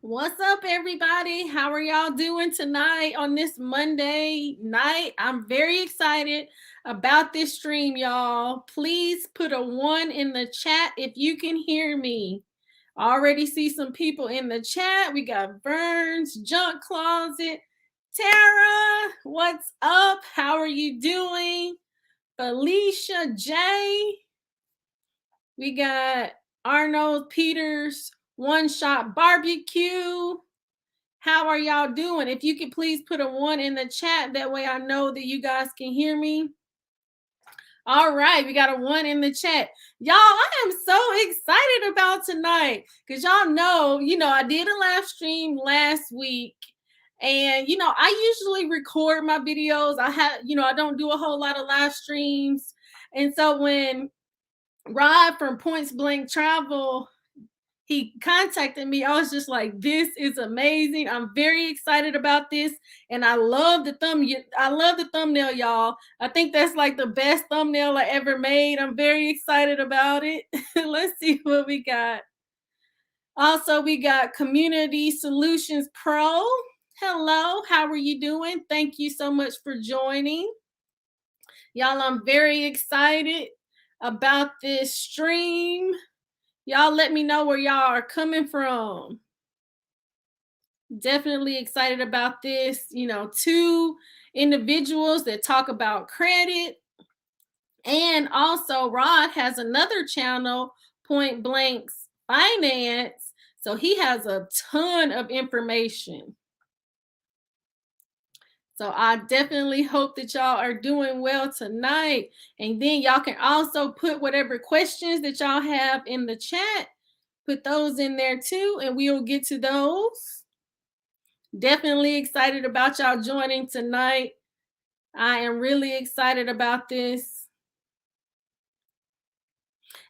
What's up, everybody? How are y'all doing tonight on this Monday night? I'm very excited about this stream, y'all. Please put a one in the chat if you can hear me. I already see some people in the chat. We got Burns, Junk Closet, Tara. What's up? How are you doing? Felicia J. We got Arnold Peters, One Shot Barbecue. How are y'all doing? If you could please put a one in the chat, that way I know that you guys can hear me. All right, we got a one in the chat. Y'all, I am so excited about tonight because y'all know, I did a live stream last week. And, I usually record my videos. I don't do a whole lot of live streams. And so when Rod from Points Blank Travel, he contacted me, I was just like, this is amazing. I'm very excited about this. And I love the thumbnail, y'all. I think that's like the best thumbnail I ever made. I'm very excited about it. Let's see what we got. Also, we got Community Solutions Pro. Hello, how are you doing? Thank you so much for joining. Y'all, I'm very excited about this stream. Y'all let me know where y'all are coming from. Definitely excited about this. Two individuals that talk about credit. And also, Rod has another channel, Point Blank's Finance. So he has a ton of information. So I definitely hope that y'all are doing well tonight. And then y'all can also put whatever questions that y'all have in the chat. Put those in there too, and we'll get to those. Definitely excited about y'all joining tonight. I am really excited about this.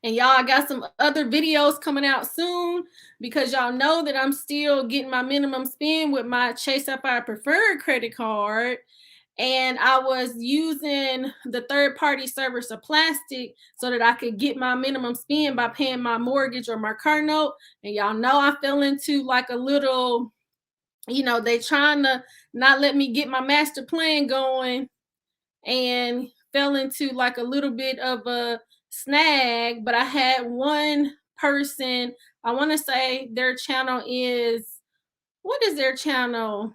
And y'all, I got some other videos coming out soon because y'all know that I'm still getting my minimum spend with my Chase Sapphire Preferred credit card. And I was using the third-party service of Plastic so that I could get my minimum spend by paying my mortgage or my car note. And y'all know I fell into like a little, they trying to not let me get my master plan going and fell into like a little bit of a snag. But I had one person, I want to say their channel is, what is their channel?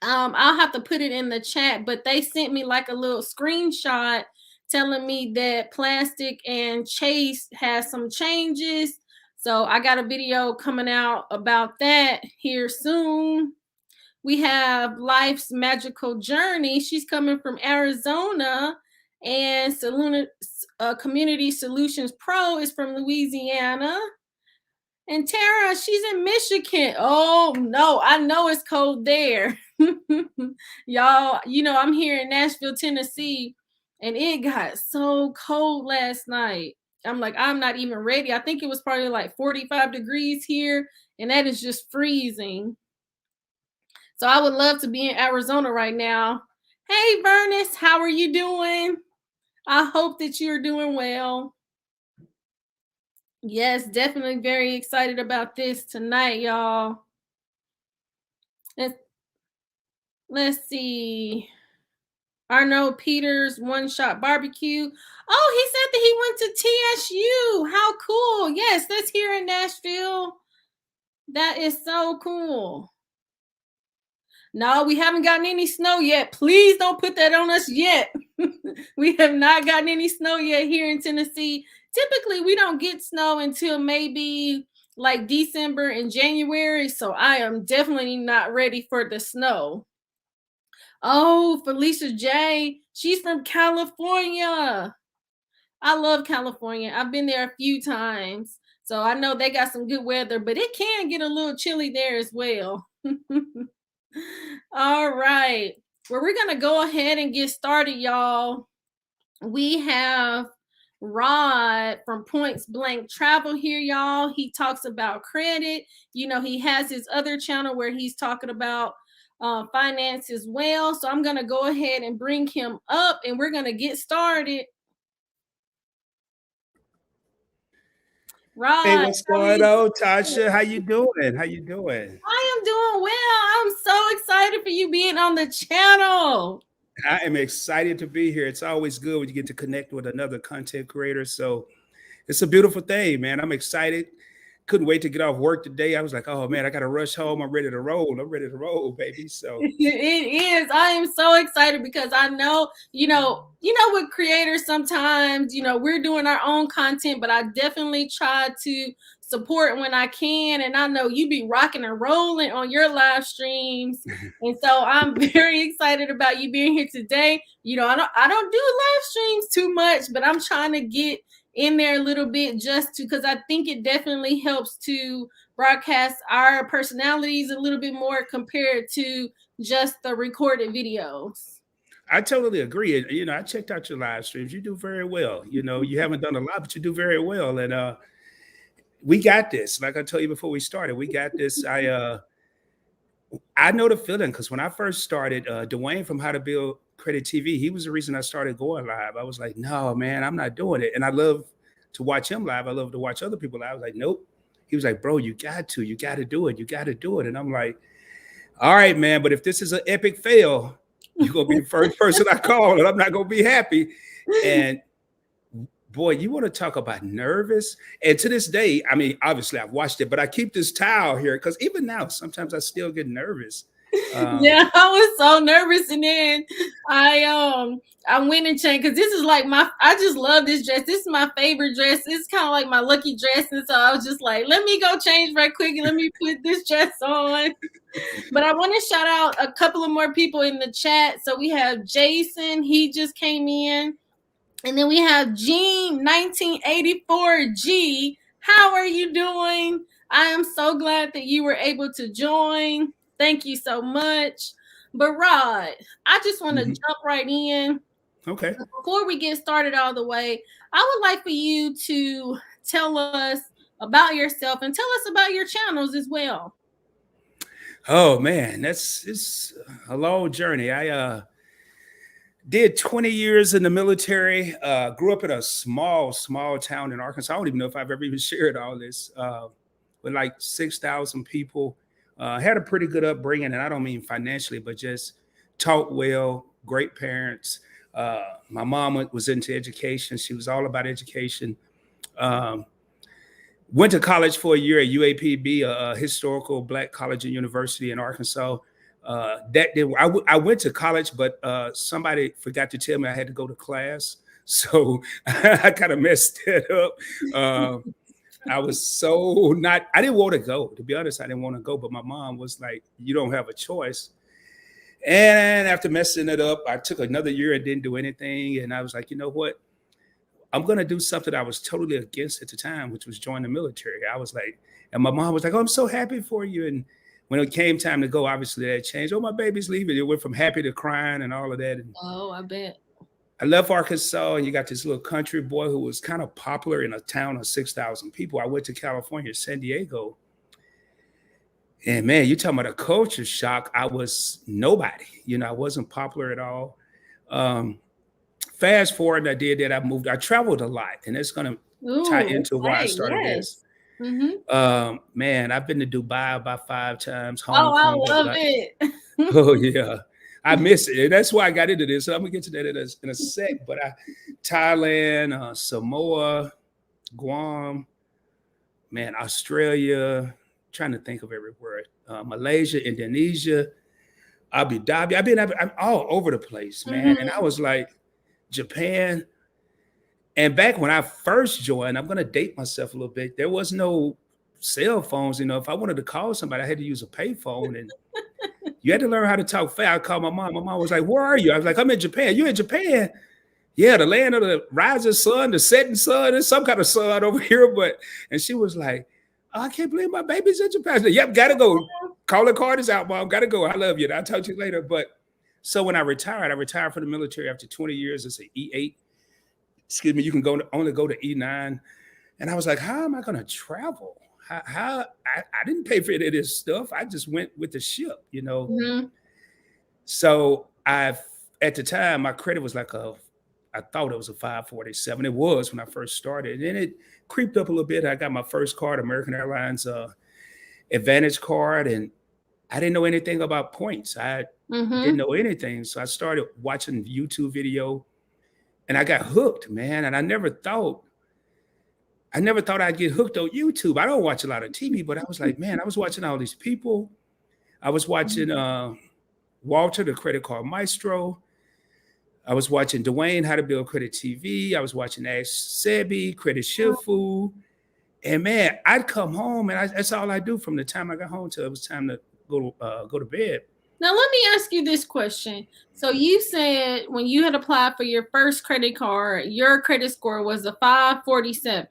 I'll have to put it in the chat, but they sent me like a little screenshot telling me that Plastic and Chase has some changes. So I got a video coming out about that here soon. We have Life's Magical Journey. She's coming from Arizona. And Community Solutions Pro is from Louisiana. And Tara, she's in Michigan. Oh, no, I know it's cold there. Y'all, I'm here in Nashville, Tennessee, and it got so cold last night. I'm like, I'm not even ready. I think it was probably like 45 degrees here, and that is just freezing. So I would love to be in Arizona right now. Hey, Vernus, how are you doing? I hope that you're doing well. Yes, definitely very excited about this tonight, y'all. Let's see. Arnold Peters, One Shot Barbecue. Oh, he said that he went to TSU. How cool. Yes, that's here in Nashville. That is so cool. No, we haven't gotten any snow yet. Please don't put that on us yet. We have not gotten any snow yet here in Tennessee. Typically, we don't get snow until maybe like December and January. So I am definitely not ready for the snow. Oh, Felicia J. She's from California. I love California. I've been there a few times. So I know they got some good weather, but it can get a little chilly there as well. All right. Well, we're going to go ahead and get started, y'all. We have Rod from Points Blank Travel here, y'all. He talks about credit. He has his other channel where he's talking about finance as well. So I'm going to go ahead and bring him up and we're going to get started. Hey, Rod, what's how are going you on, doing? Tasha? How you doing? How you doing? I am doing well. I'm so excited for you being on the channel. I am excited to be here. It's always good when you get to connect with another content creator. So it's a beautiful thing, man. I'm excited. Couldn't wait to get off work today. I was like, oh man, I got to rush home. I'm ready to roll. I'm ready to roll, baby. So It is. I am so excited because I know, with creators sometimes, we're doing our own content, but I definitely try to support when I can. And I know you be rocking and rolling on your live streams. And so I'm very excited about you being here today. I don't do live streams too much, but I'm trying to get in there a little bit just to because I think it definitely helps to broadcast our personalities a little bit more compared to just the recorded videos. I totally agree. And, I checked out your live streams. You do very well. You haven't done a lot, but you do very well. And we got this. Like I told you before we started, we got this. I know the feeling because when I first started, Dwayne from How to Build Credit TV, he was the reason I started going live. I was like, no, man, I'm not doing it. And I love to watch him live. I love to watch other people live. I was like, nope. He was like, bro, you got to do it. You got to do it. And I'm like, all right, man, but if this is an epic fail, you're going to be the first person I call and I'm not going to be happy. And boy, you want to talk about nervous? And to this day, I mean, obviously I've watched it, but I keep this towel here because even now, sometimes I still get nervous. Um, Yeah, I was so nervous, and then I went and changed because this is like I just love this dress. This is my favorite dress. It's kind of like my lucky dress, and so I was just like, let me go change right quick and let me put this dress on. But I want to shout out a couple of more people in the chat. So we have Jason, he just came in. And then we have Gene 1984G. How are you doing? I am so glad that you were able to join. Thank you so much. But Rod, I just want to mhm. jump right in. Okay. Before we get started all the way, I would like for you to tell us about yourself and tell us about your channels as well. Oh man, it's a long journey. I did 20 years in the military. Grew up in a small town in Arkansas. I don't even know if I've ever even shared all this. With like 6,000 people. Had a pretty good upbringing, and I don't mean financially, but just taught well. Great parents. My mom was into education. She was all about education. Um, Went to college for a year at UAPB, a historical Black college and university in Arkansas. That did I went to college, but somebody forgot to tell me I had to go to class, so I kind of messed that up. I was so not. I didn't want to go. To be honest, I didn't want to go, but my mom was like, "You don't have a choice." And after messing it up, I took another year and didn't do anything. And I was like, you know what? I'm going to do something I was totally against at the time, which was join the military. I was like, and my mom was like, oh, I'm so happy for you. And when it came time to go, obviously that changed. Oh, my baby's leaving. It went from happy to crying and all of that. And Oh, I bet. I left Arkansas, and you got this little country boy who was kind of popular in a town of 6,000 people. I went to California, San Diego. And man, you talking about a culture shock. I was nobody. I wasn't popular at all. Um, Fast forward, I did that. I moved. I traveled a lot, and it's going to tie Ooh, into why I okay, started this. yes. Mm-hmm. Man, I've been to Dubai about 5 times, Hong Oh, Kong I love about. it. Oh yeah, I miss it, and that's why I got into this. So I'm gonna get to that in a sec. But Thailand, Samoa, Guam, man, Australia. Trying to think of every word. Malaysia, Indonesia, Abu Dhabi. I'm all over the place, man. And I Mm-hmm. was like, Japan. And back when I first joined, I'm gonna date myself a little bit. There was no cell phones. If I wanted to call somebody, I had to use a payphone, and you had to learn how to talk fast. I called my mom. My mom was like, "Where are you?" I was like, "I'm in Japan." You in Japan? Yeah, the land of the rising sun, the setting sun. There's some kind of sun over here, but and she was like, oh, "I can't believe my baby's in Japan." I said, "Yep, gotta go. Calling card is out, mom. Gotta go. I love you. I'll talk to you later." But so when I retired from the military after 20 years. It's an E8. Excuse me. You can only go to E9, and I was like, "How am I going to travel? How I didn't pay for any of this stuff. I just went with the ship." Mm-hmm. So at the time, my credit was like I thought it was a 547. It was when I first started. And it creeped up a little bit. I got my first card, American Airlines Advantage card, and I didn't know anything about points. I didn't Mm-hmm. know anything. So I started watching YouTube video and I got hooked, man. And I never thought I'd get hooked on YouTube. I don't watch a lot of TV, but I was like, man, I was watching all these people. I was watching Walter, the credit card maestro. I was watching Dwayne, how to build credit TV. I was watching Ash Sebi, Credit Shifu. And man, I'd come home and that's all I do from the time I got home till it was time to go to bed. Now, let me ask you this question. So, you said when you had applied for your first credit card, your credit score was a 547.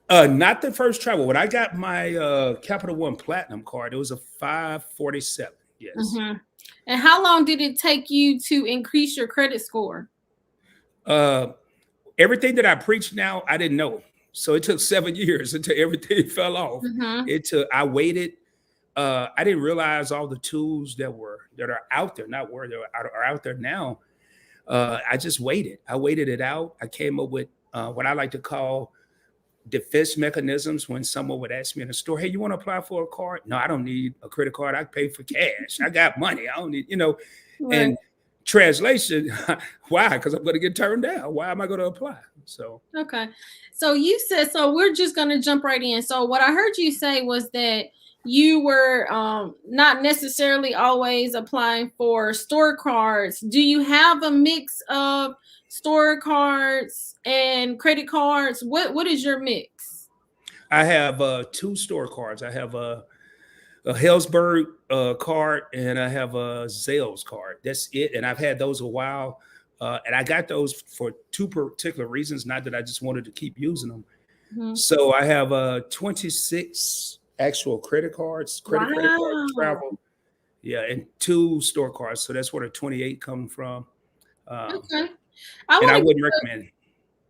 Not the first travel. When I got my Capital One Platinum card, it was a 547. Yes. Mm-hmm. And how long did it take you to increase your credit score? Uh, Everything that I preach now, I didn't know. So it took 7 years until everything fell off. Mm-hmm. I waited. I didn't realize all the tools that are out there, not where they are out there now. I just waited. I waited it out. I came up with what I like to call defense mechanisms when someone would ask me in a store, hey, you want to apply for a card? No, I don't need a credit card. I pay for cash. I got money. I don't need, Right. and translation, why? Because I'm going to get turned down. Why am I going to apply? So, Okay. So you said, so we're just going to jump right in. So what I heard you say was that you were not necessarily always applying for store cards. Do you have a mix of store cards and credit cards? What is your mix? I have two store cards. I have a Hellsberg card and I have a Zales card. That's it. And I've had those a while. And I got those for two particular reasons, not that I just wanted to keep using them. Mm-hmm. So I have 26 actual credit cards, credit cards, travel. Yeah, and two store cards. So that's where the 28 come from. Okay. I wouldn't recommend.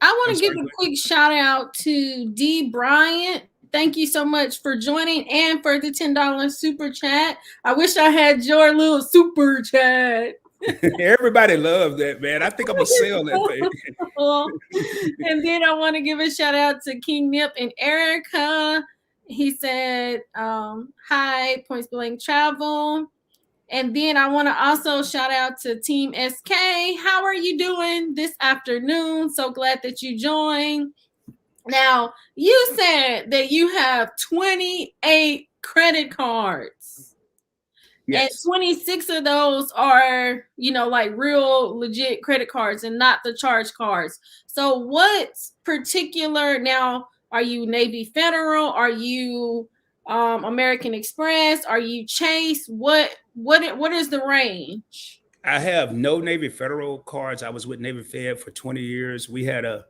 I want to give a quick shout out to D. Bryant. Thank you so much for joining and for the $10 super chat. I wish I had your little super chat. Everybody loves that, man. I think I'm gonna sell that thing. And then I want to give a shout out to King Nip and Erica. He said, hi, Points Blank Travel. And then I want to also shout out to Team SK. How are you doing this afternoon? So glad that you joined. Now, you said that you have 28 credit cards. Yes. And 26 of those are, like real legit credit cards and not the charge cards. So what particular, now, are you Navy Federal? Are you American Express? Are you Chase? What is the range? I have no Navy Federal cards. I was with Navy Fed for 20 years. We had an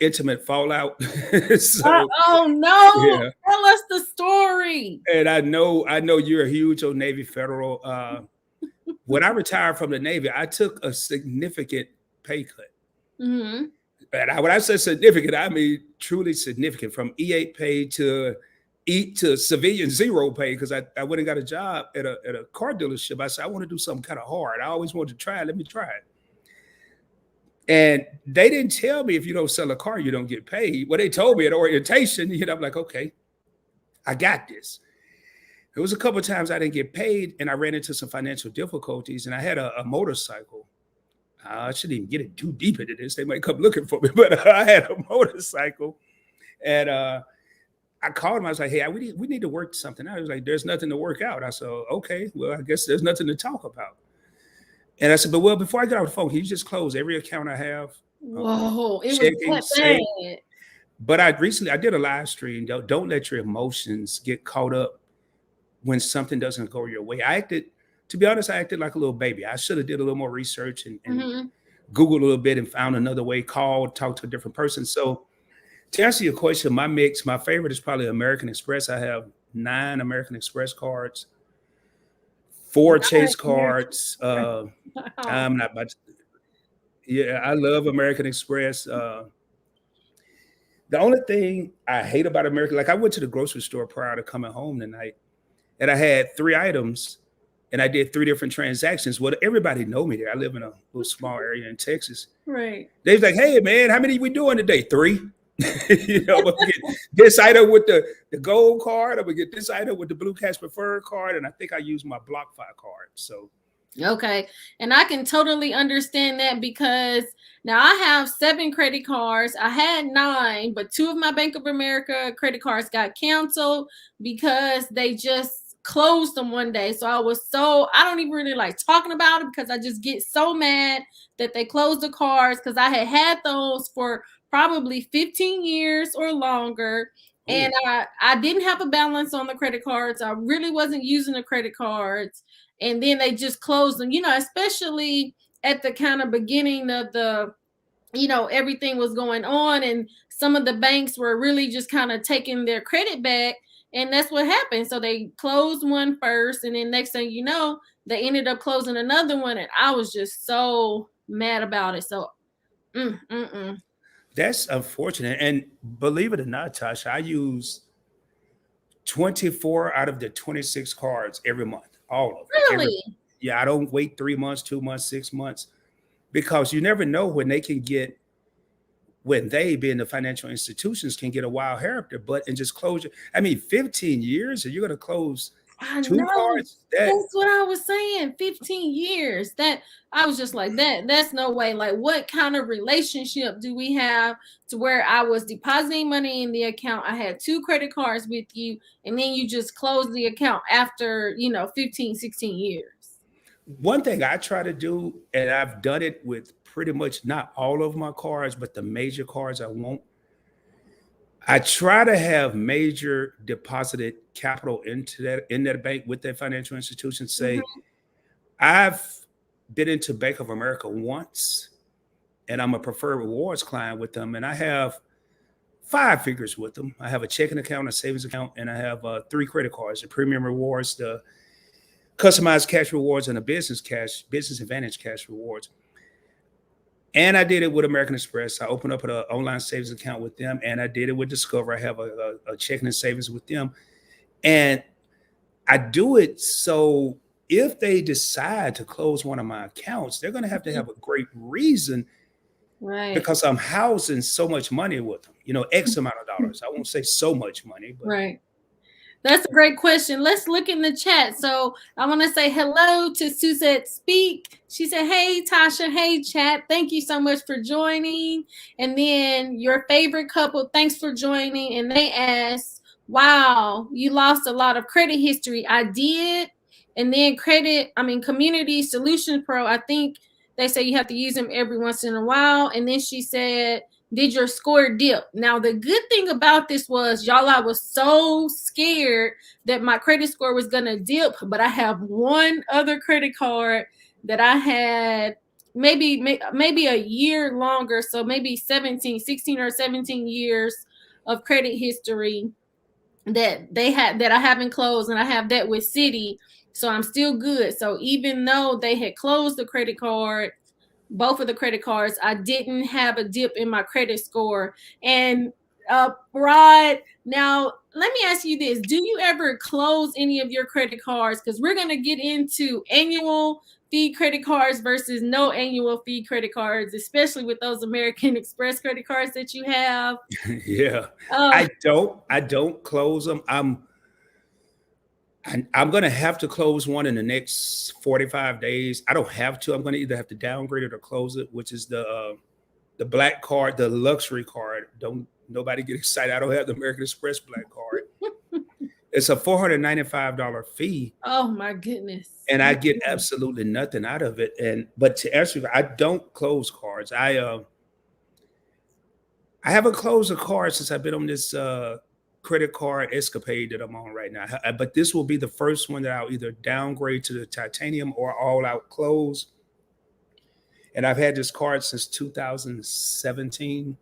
intimate fallout. Oh no! Yeah. Tell us the story. And I know you're a huge on Navy Federal. When I retired from the Navy, I took a significant pay cut. Mm-hmm. And when I say significant, I mean truly significant. From E8 pay to civilian zero pay, because I went and got a job at a car dealership. I said, I want to do something kind of hard. I always wanted to try it. Let me try it. And they didn't tell me if you don't sell a car, you don't get paid. Well, they told me at orientation, I'm like, okay, I got this. There was a couple of times I didn't get paid and I ran into some financial difficulties and I had a motorcycle. I shouldn't even get it too deep into this. They might come looking for me, but I had a motorcycle and I called him. I was like, hey, we need to work something out. I was like, there's nothing to work out. I said, okay, well, I guess there's nothing to talk about. And I said, but before I get off the phone, can you just close every account I have? Whoa, it was that bad. But I did a live stream. Don't let your emotions get caught up when something doesn't go your way. To be honest, I acted like a little baby. I should have did a little more research and Googled a little bit and found another way, talked to a different person. So to answer your question, my favorite is probably American Express. I have 9 American Express cards. 4 Chase cards. I'm not much. Yeah, I love American Express. The only thing I hate about American, like I went to the grocery store prior to coming home tonight, and I had 3 items, and I did 3 different transactions. Well, everybody know me there. I live in a little small area in Texas. Right. They was like, "Hey man, how many we doing today? 3." But we get this item with the gold card. I'm gonna get this item with the Blue Cash Preferred card, and I think I use my BlockFi card. So Okay. And I can totally understand that because now I have 7 credit cards. I had 9, but 2 of my Bank of America credit cards got canceled because they just closed them one day. So I don't even really like talking about it because I just get so mad that they closed the cards because I had those for probably 15 years or longer. And ooh, I didn't have a balance on the credit cards. I really wasn't using the credit cards, and then they just closed them, especially at the kind of beginning of the, everything was going on, and some of the banks were really just kind of taking their credit back, and that's what happened. So they closed one first, and then next thing you know, they ended up closing another one, and I was just so mad about it. So mm, mm, mm. that's unfortunate. And believe it or not, Tasha, I use 24 out of the 26 cards every month. All of them. Really? Yeah, I don't wait 3 months, 2 months, 6 months, because you never know when they can get, when they, being the financial institutions, can get a wild character, but and just close it. I mean, 15 years and you're going to close I 2 cards? know. That's what I was saying. 15 years. That I was just like that. That's no way. Like, what kind of relationship do we have to where I was depositing money in the account? I had 2 credit cards with you, and then you just closed the account after, 15, 16 years. One thing I try to do, and I've done it with pretty much not all of my cards, but the major cards I want, I try to have major deposited capital into that, in that bank with that financial institution. Say, Mhm. I've been into Bank of America once, and I'm a preferred rewards client with them, and I have 5 figures with them. I have a checking account, a savings account, and I have 3 credit cards: the premium rewards, the customized cash rewards, and the business advantage cash rewards. And I did it with American Express. I opened up an online savings account with them, and I did it with Discover. I have a checking and savings with them, and I do it so if they decide to close one of my accounts, they're going to Mhm. have a great reason, Right. because I'm housing so much money with them. X amount of dollars. I won't say so much money, but Right. That's a great question. Let's look in the chat. So I want to say hello to Suzette Speak. She said, "Hey, Tasha. Hey, chat. Thank you so much for joining." And then your favorite couple, thanks for joining. And they asked, "Wow, you lost a lot of credit history." I did. And then Community Solutions Pro, I think they say you have to use them every once in a while. And then she said, "Did your score dip?" Now, the good thing about this was, y'all, I was so scared that my credit score was going to dip, but I have one other credit card that I had maybe a year longer, so maybe 16 or 17 years of credit history that I haven't closed, and I have that with Citi, so I'm still good. So even though they had closed the credit card, both of the credit cards, I didn't have a dip in my credit score. And Rod, now let me ask you this: do you ever close any of your credit cards? Because we're gonna get into annual fee credit cards versus no annual fee credit cards, especially with those American Express credit cards that you have. yeah, Uh, I don't close them. I'm going to have to close one in the next 45 days. I don't have to. I'm going to either have to downgrade it or close it, which is the black card, the luxury card. Don't nobody get excited. I don't have the American Express black card. It's a $495 fee, oh my goodness. and I get absolutely nothing out of it. And but to answer, I don't close cards. I haven't closed a card since I've been on this credit card escapade that I'm on right now. But this will be the first one that I'll either downgrade to the titanium or all out close. And I've had this card since 2017.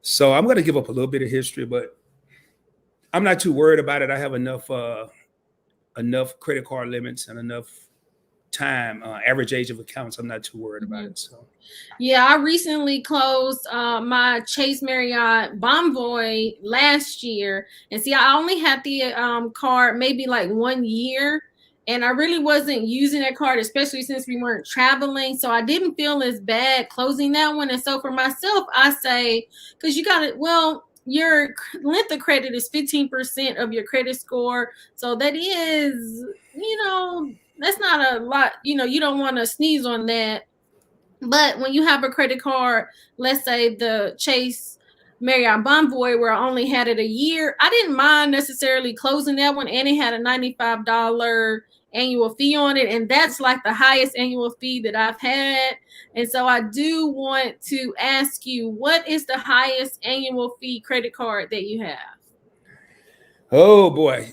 So I'm going to give up a little bit of history, but I'm not too worried about it. I have enough credit card limits and enough time, average age of accounts. I'm not too worried about Mhm. it. So Yeah, I recently closed my Chase Marriott Bonvoy last year, and see, I only had the card maybe like one year, and I really wasn't using that card, especially since we weren't traveling. So I didn't feel as bad closing that one. And so for myself, I say, because you got it, well, your length of credit is 15% of your credit score. So that is, that's not a lot. You don't want to sneeze on that. But when you have a credit card, let's say the Chase Marriott Bonvoy, where I only had it a year, I didn't mind necessarily closing that one, and it had a $95 annual fee on it, and that's like the highest annual fee that I've had. And so I do want to ask you, what is the highest annual fee credit card that you have? Oh boy.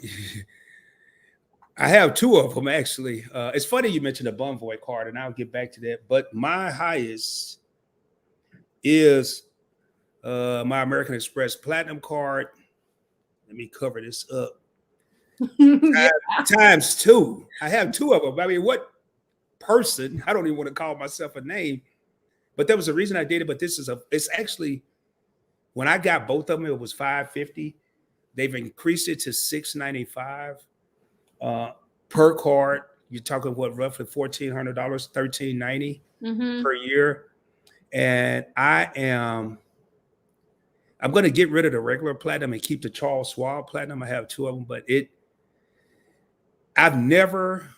I have two of them actually. It's funny you mentioned a Bonvoy card, and I'll get back to that. But my highest is my American Express Platinum card. Let me cover this up. Yeah. Times two. I have two of them. I mean, what person? I don't even want to call myself a name, but there was a reason I did it. But it's actually when I got both of them, it was $550. They've increased it to $695 per card. You're talking what, roughly $1,400, $1,390 per year. And I'm going to get rid of the regular platinum and keep the Charles Schwab platinum. I have two of them, but I've never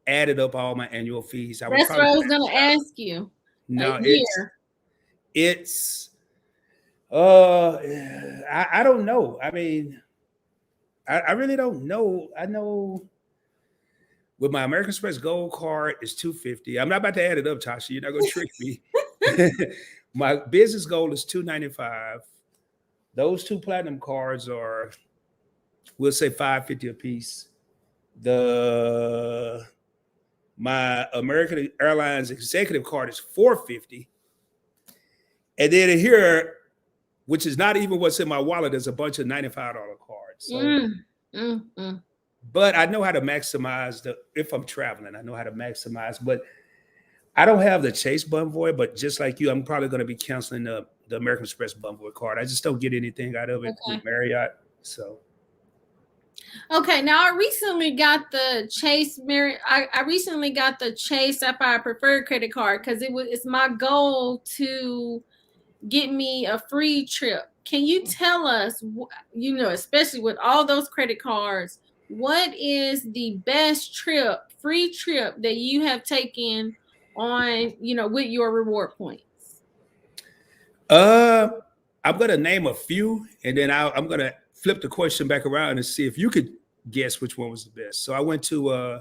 added up all my annual fees. That's what I was going to ask you. No, it's I don't know. I mean, I really don't know. I know with my American Express Gold card, it's $250. I'm not about to add it up, Tasha. You're not going to trick me. My business goal is $295. Those two platinum cards are, we'll say $550 a piece. My American Airlines executive card is $450. And then here, which is not even what's in my wallet, there's a bunch of $95 cards. So, but I know how to maximize if I'm traveling, I know how to maximize, but I don't have the Chase Bonvoy, but just like you, I'm probably going to be canceling the American Express Bonvoy card. I just don't get anything out of it with Marriott. So. Okay, now I recently got the Chase Sapphire Preferred credit card because it's my goal to get me a free trip. Can you tell us, especially with all those credit cards, what is the best free trip that you have taken on, with your reward points? I'm going to name a few, and then I'm going to flip the question back around and see if you could guess which one was the best. So I went to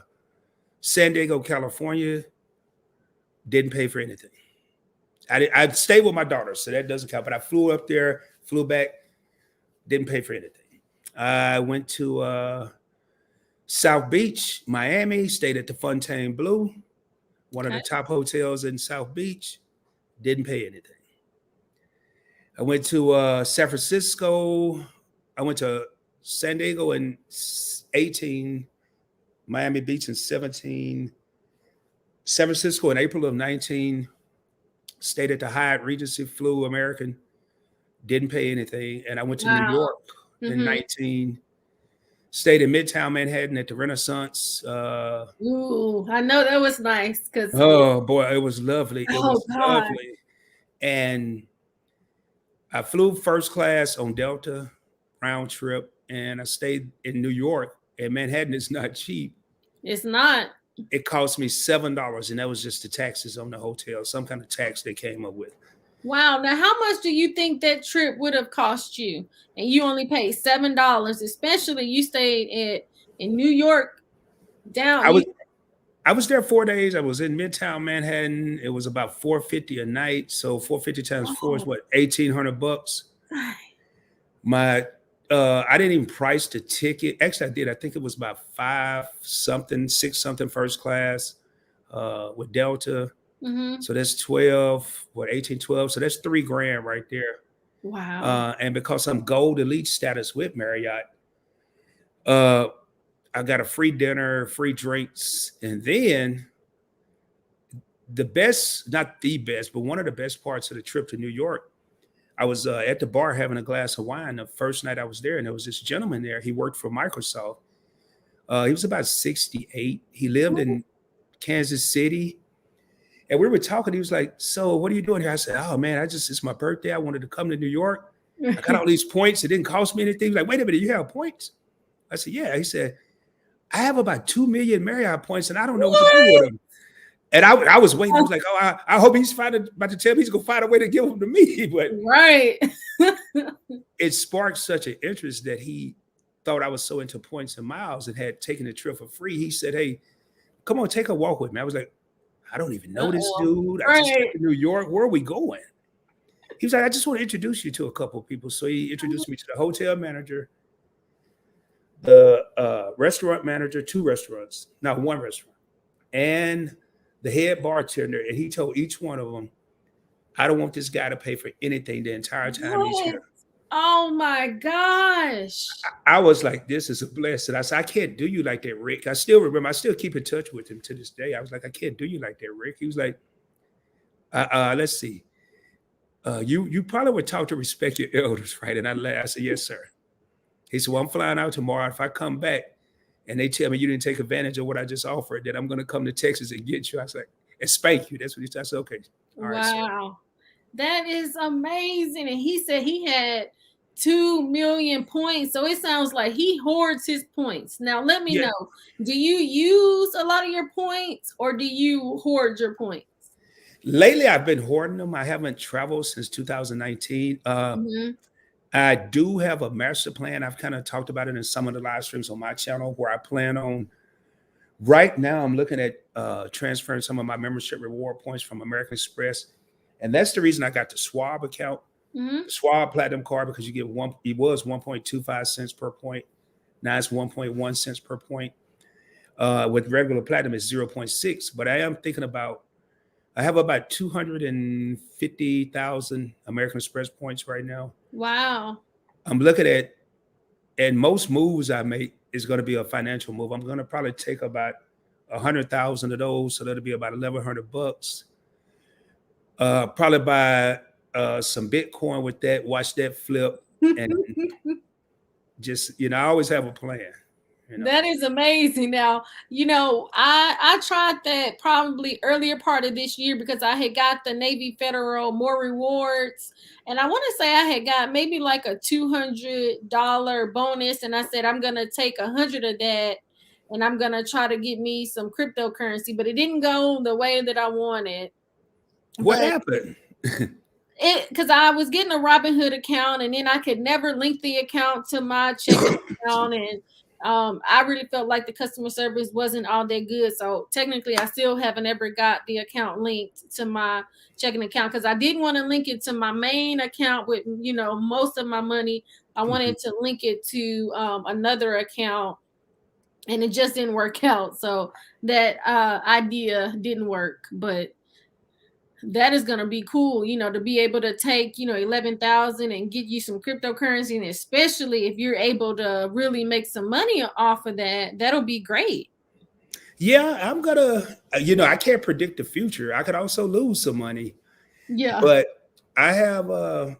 San Diego, California, didn't pay for anything. I stayed with my daughter, so that doesn't count. But I flew up there, flew back, didn't pay for anything. I went to South Beach, Miami, stayed at the Fontaine Blue, one of the top hotels in South Beach, didn't pay anything. I went to San Francisco. I went to San Diego in 18, Miami Beach in 17, San Francisco in April of 19, stayed at the Hyatt Regency, flew American, didn't pay anything. And I went to New York in 19, stayed in Midtown Manhattan at the Renaissance. Ooh, I know that was nice. Oh, boy, it was lovely. It was lovely. And I flew first class on Delta round trip, and I stayed in New York. And Manhattan is not cheap. It's not. It cost me $7, and that was just the taxes on the hotel, some kind of tax they came up with. Wow. Now, how much do you think that trip would have cost you? And you only paid $7, especially you stayed in New York down. I was there 4 days. I was in Midtown Manhattan. It was about $450 a night. So 450 times 4 is what, $1,800. I didn't even price the ticket. Actually, I did. I think it was about 5 something, 6 something first class with Delta. So that's 12, 1812. So that's $3,000 right there. Wow. And because I'm gold elite status with Marriott, I got a free dinner, free drinks. And then the best, not the best, but one of the best parts of the trip to New York, I was at the bar having a glass of wine the first night I was there, and there was this gentleman there. He worked for Microsoft. He was about 68. He lived in Kansas City. And we were talking. He was like, "So what are you doing here?" I said, "Oh man, it's my birthday. I wanted to come to New York. I got all these points. It didn't cost me anything." He's like, "Wait a minute, you have points?" I said, "Yeah." He said, "I have about 2 million Marriott points and I don't know what to do with What? them." And I was waiting. I was like, "Oh, I hope he's about to tell me he's gonna find a way to give them to me." But Right. it sparked such an interest that he thought I was so into points and miles and had taken the trip for free. He said, "Hey, come on, take a walk with me." I was like, "I don't even know this Uh-oh. dude. I just got Right. to New York. Where are we going?" He was like, "I just want to introduce you to a couple of people." So he introduced me to the hotel manager, the restaurant manager, two restaurants, not one restaurant, and the head bartender. And he told each one of them, "I don't want this guy to pay for anything the entire time he's What? here." Oh my gosh. I was like, "This is a blessing." I said, "I can't do you like that, Rick." I still remember, I still keep in touch with him to this day. I was like, "I can't do you like that, Rick." He was like, let's see. You probably would talk to respect your elders, right?" And I said, "Yes, sir." He said, "Well, I'm flying out tomorrow. If I come back and they tell me you didn't take advantage of what I just offered, then I'm going to come to Texas and get you." I was like, "And spank you." That's what he said. I said, "Okay. All right, sir." Wow. That is amazing. And he said he had 2 million points. So it sounds like he hoards his points. Now, let me Yeah. know, do you use a lot of your points or do you hoard your points? Lately, I've been hoarding them. I haven't traveled since 2019. Mhm. I do have a master plan. I've kind of talked about it in some of the live streams on my channel where I plan on right now. I'm looking at transferring some of my membership reward points from American Express. And that's the reason I got the Schwab account, Mhm. the Schwab Platinum card, because you get one, it was 1.25 cents per point. Now it's 1.1 cents per point. With regular platinum, it's zero point 0.6. But I am thinking about, I have about 250,000 American Express points right now. Wow. I'm looking at, and most moves I make is going to be a financial move. I'm going to probably take about 100,000 of those, so that'll be about 1,100 bucks. Probably buy some Bitcoin with that, watch that flip, and just I always have a plan. You know. That is amazing. Now, I tried that probably earlier part of this year because I had got the Navy Federal more rewards, and I want to say I had got maybe like a $200 bonus, and I said I'm gonna take 100 of that, and I'm gonna try to get me some cryptocurrency, but it didn't go the way that I wanted. What But happened? it because I was getting a Robinhood account and then I could never link the account to my checking account. And I really felt like the customer service wasn't all that good. So technically, I still haven't ever got the account linked to my checking account because I didn't want to link it to my main account with most of my money. I wanted to link it to another account, and it just didn't work out. So that idea didn't work, but that is going to be cool, to be able to take, 11,000 and get you some cryptocurrency. And especially if you're able to really make some money off of that, that'll be great. Yeah, I'm gonna. I can't predict the future. I could also lose some money, Yeah. but I have.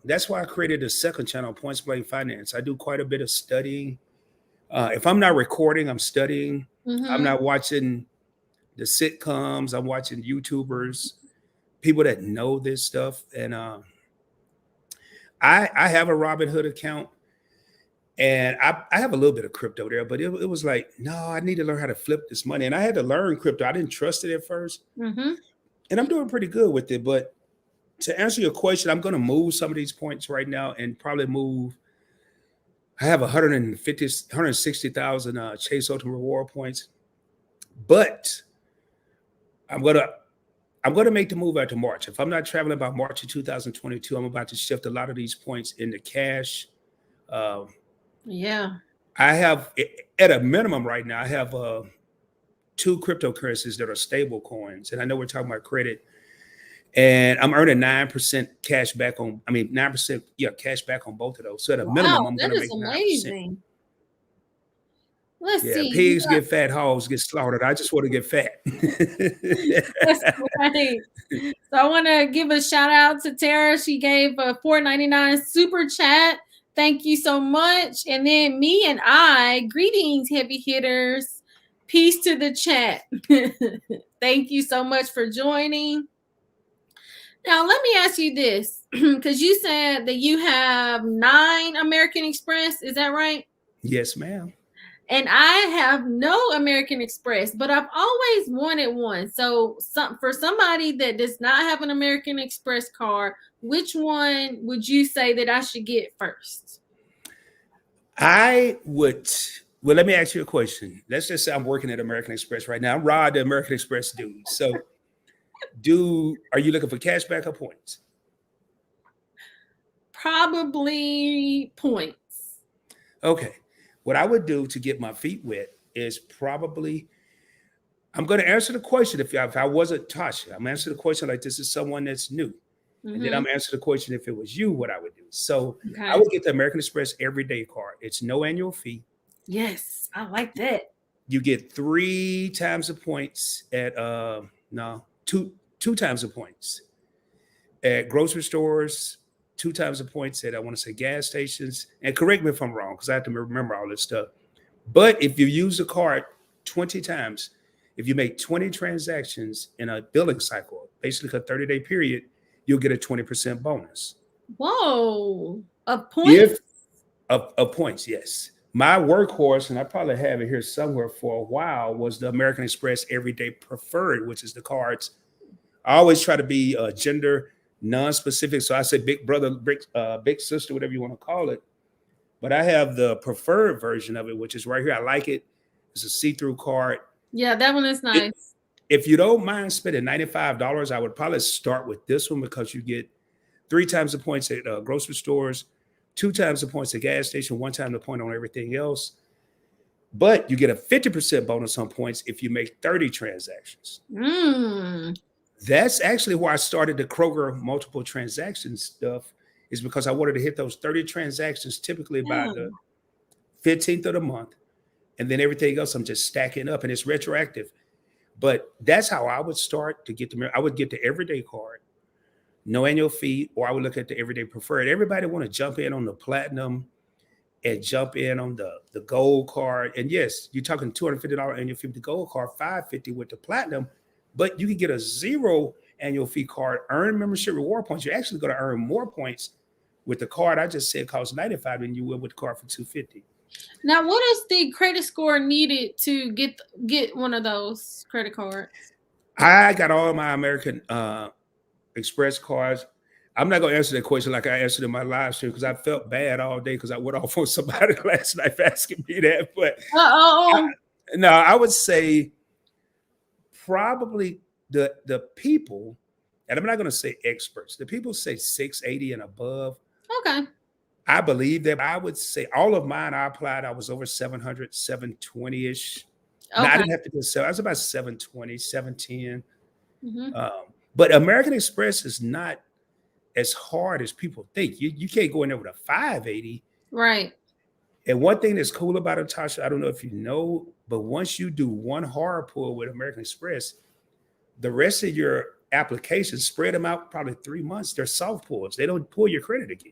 That's why I created a second channel, Points Blank Finance. I do quite a bit of studying. If I'm not recording, I'm studying. I'm Hmm. not watching the sitcoms. I'm watching YouTubers, people that know this stuff. And I have a Robinhood account, and I have a little bit of crypto there, but it was like, no, I need to learn how to flip this money. And I had to learn crypto. I didn't trust it at first, Hmm. and I'm doing pretty good with it. But to answer your question, I'm going to move some of these points right now and probably move. I have 150, 160,000 Chase Ultimate Reward points, but I'm gonna I'm going to make the move after March. If I'm not traveling by March of 2022, I'm about to shift a lot of these points into cash. Uh, Yeah. I have, at a minimum right now, I have two cryptocurrencies that are stable coins. And I know we're talking about credit. And I'm earning 9% cash back on, 9%, yeah, cash back on both of those. So at a minimum, Wow. I'm going That to is make 9%. amazing. Let's Yeah, see. pigs get fat, hogs get slaughtered. I just want to get fat. That's right. So I want to give a shout out to Tara. She gave a $4.99 super chat. Thank you so much. And then me and I, greetings, heavy hitters. Peace to the chat. Thank you so much for joining. Now, let me ask you this, because you said that you have 9 American Express. Is that right? Yes, ma'am. And I have no American Express, but I've always wanted one. So, for somebody that does not have an American Express card, which one would you say that I should get first? I would. Well, let me ask you a question. Let's just say I'm working at American Express right now. I'm Rod, the American Express dude. So, are you looking for cash back or points? Probably points. Okay. What I would do to get my feet wet is probably I'm going to answer the question. If I wasn't Tasha, I'm answering the question like this is someone that's new. And then Mm-hmm. I'm answering the question if it was you, what I would do. So I Okay. would get the American Express everyday card. It's no annual fee. Yes, I like that. You get 3 times the points at no, two times the points at grocery stores, 2 times the points at I want to say gas stations. And correct me if I'm wrong, because I have to remember all this stuff. But if you use the card 20 times, if you make 20 transactions in a billing cycle, basically a 30-day period, you'll get a 20% bonus. Whoa, a point? If of points, yes. My workhorse, and I probably have it here somewhere for a while, was the American Express Everyday Preferred, which is the cards. I always try to be gender non-specific, so I say big brother, big sister, whatever you want to call it. But I have the preferred version of it, which is right here. I like it. It's a see-through card. Yeah, that one is It, nice. if you don't mind spending $95, I would probably start with this one because you get 3 times the points at grocery stores, 2 times the points at gas station, 1 time the point on everything else. But you get a 50% bonus on points if you make 30 transactions. Mm. That's actually why I started the Kroger multiple transactions stuff, is because I wanted to hit those 30 transactions typically by Yeah. the 15th of the month. And then everything else I'm just stacking up and it's retroactive. But that's how I would start to get I would get the everyday card, no annual fee, or I would look at the everyday preferred. Everybody want to jump in on the platinum and jump in on the gold card. And yes, you're talking $250 annual fee with the gold card, $550 with the platinum, but you can get a 0 annual fee card, earn membership reward points. You're actually going to earn more points with the card I just said costs 95 than you will with the card for 250. Now, what is the credit score needed to get one of those credit cards? I got all my American Express cards. I'm not gonna answer that question like I answered in my live stream because I felt bad all day because I went off on somebody last night for asking me that. But I, Oh, no, I would say probably the people, and I'm not gonna say experts. The people say 680 and above. okay. I believe that. I would say all of mine I applied. I was over 700, 720 ish. No, I Okay. didn't have to do so. I was about 720, 710. Mm-hmm. But American Express is not as hard as people think. You can't go in there with a 580. Right. And one thing that's cool about it, Tasha, I don't know if you know, but once you do one hard pull with American Express, the rest of your applications spread them out probably 3 months. They're soft pulls. They don't pull your credit again.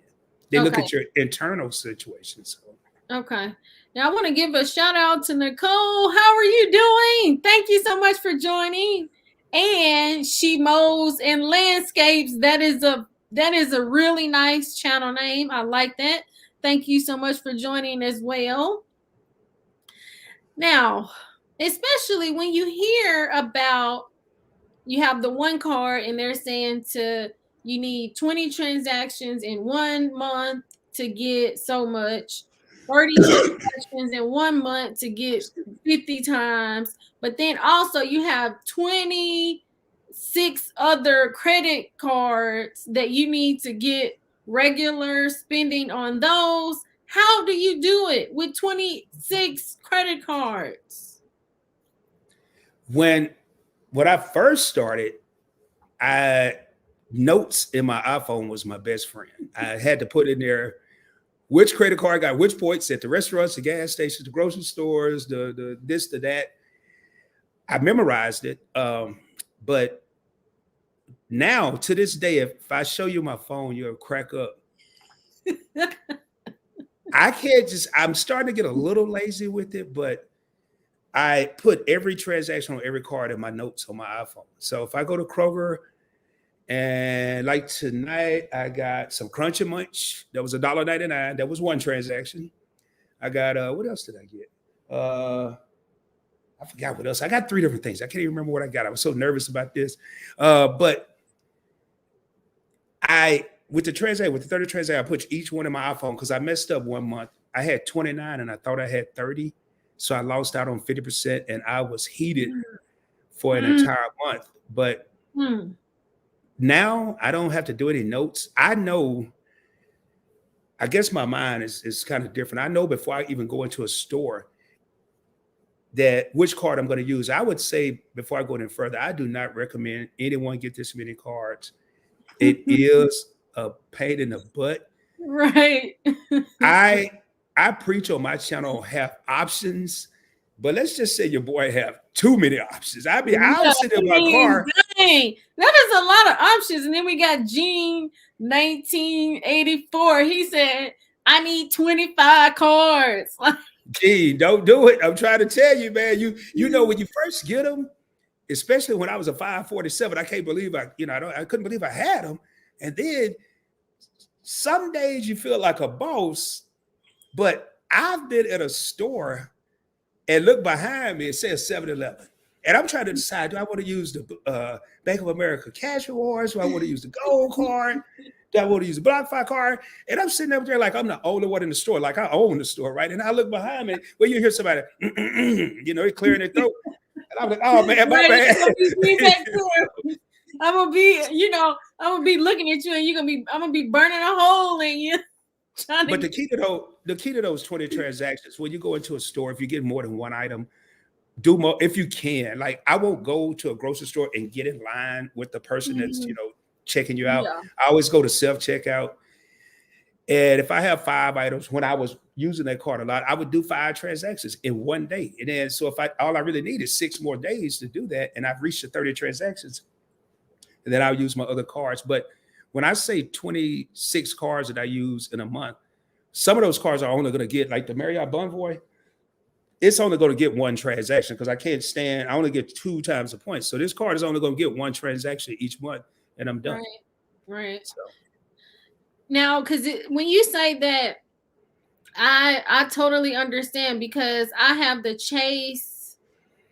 They look Okay. at your internal situation. So Okay. Now I want to give a shout out to Nicole. How are you doing? Thank you so much for joining. And She Mows and Landscapes. That is a really nice channel name. I like that. Thank you so much for joining as well. Now, especially when you hear about you have the one card and they're saying you need 20 transactions in 1 month to get so much, 30 transactions in 1 month to get 50 times, but then also you have 26 other credit cards that you need to get regular spending on those. How do you do it with 26 credit cards? when I first started, I notes in my iPhone was my best friend. I had to put in there which credit card got which points at the restaurants, the gas stations, the grocery stores, the this, the that. I memorized it. But now to this day, if I show you my phone, you'll crack up. I can't just. I'm starting to get a little lazy with it, but I put every transaction on every card in my notes on my iPhone. So if I go to Kroger and like tonight, I got some Crunchy Munch. That was $1.99. That was one transaction. I got what else did I get? I forgot what else. I got three different things. I can't even remember what I got. I was so nervous about this. But I with the transaction, with the 30 transaction, I put each one in my iPhone because I messed up one month. I had 29 and I thought I had 30. So I lost out on 50% and I was heated for an Mm, entire month. But mm. now I don't have to do any notes. I know, I guess my mind is kind of different. I know before I even go into a store that which card I'm going to use. I would say before I go any further, I do not recommend anyone get this many cards. It is a pain in the butt. Right. I I preach on my channel have options, but let's just say your boy have too many options. I mean, I'll Yeah, sit I in my mean, car. dang, that is a lot of options. And then we got Gene 1984. He said, I need 25 cards. Gee, don't do it. I'm trying to tell you, man. You know when you first get them, especially when I was a 547, I can't believe I couldn't believe I had them. And then some days you feel like a boss, but I've been at a store and look behind me, it says 7-Eleven. And I'm trying to decide, do I want to use the Bank of America Cash Rewards? Do I want to use the Gold card? Do I want to use the BlockFi card? And I'm sitting up there like I'm the only one in the store, like I own the store, right? And I look behind me, well, you hear somebody, they're clearing their throat. And I'm like, oh man, my Right, it's bad. gonna be me back there. I'm gonna be, I'm gonna be looking at you, and I'm gonna be burning a hole in you, trying to But get. the key to those 20 transactions, when you go into a store, if you get more than one item, do more if you can. Like I won't go to a grocery store and get in line with the person that's Mhm. checking you out. Yeah, I always go to self checkout. And if I have five items, when I was using that card a lot, I would do 5 transactions in one day. And then so if I all I really need is 6 more days to do that, and I've reached the 30 transactions, and then I'll use my other cards. But when I say 26 cards that I use in a month, some of those cards are only going to get like the Marriott Bonvoy. It's only going to get one transaction because I can't stand. I only get 2 times the points. So this card is only going to get one transaction each month, and I'm done. right, right. So Now, because when you say that, I totally understand because I have the Chase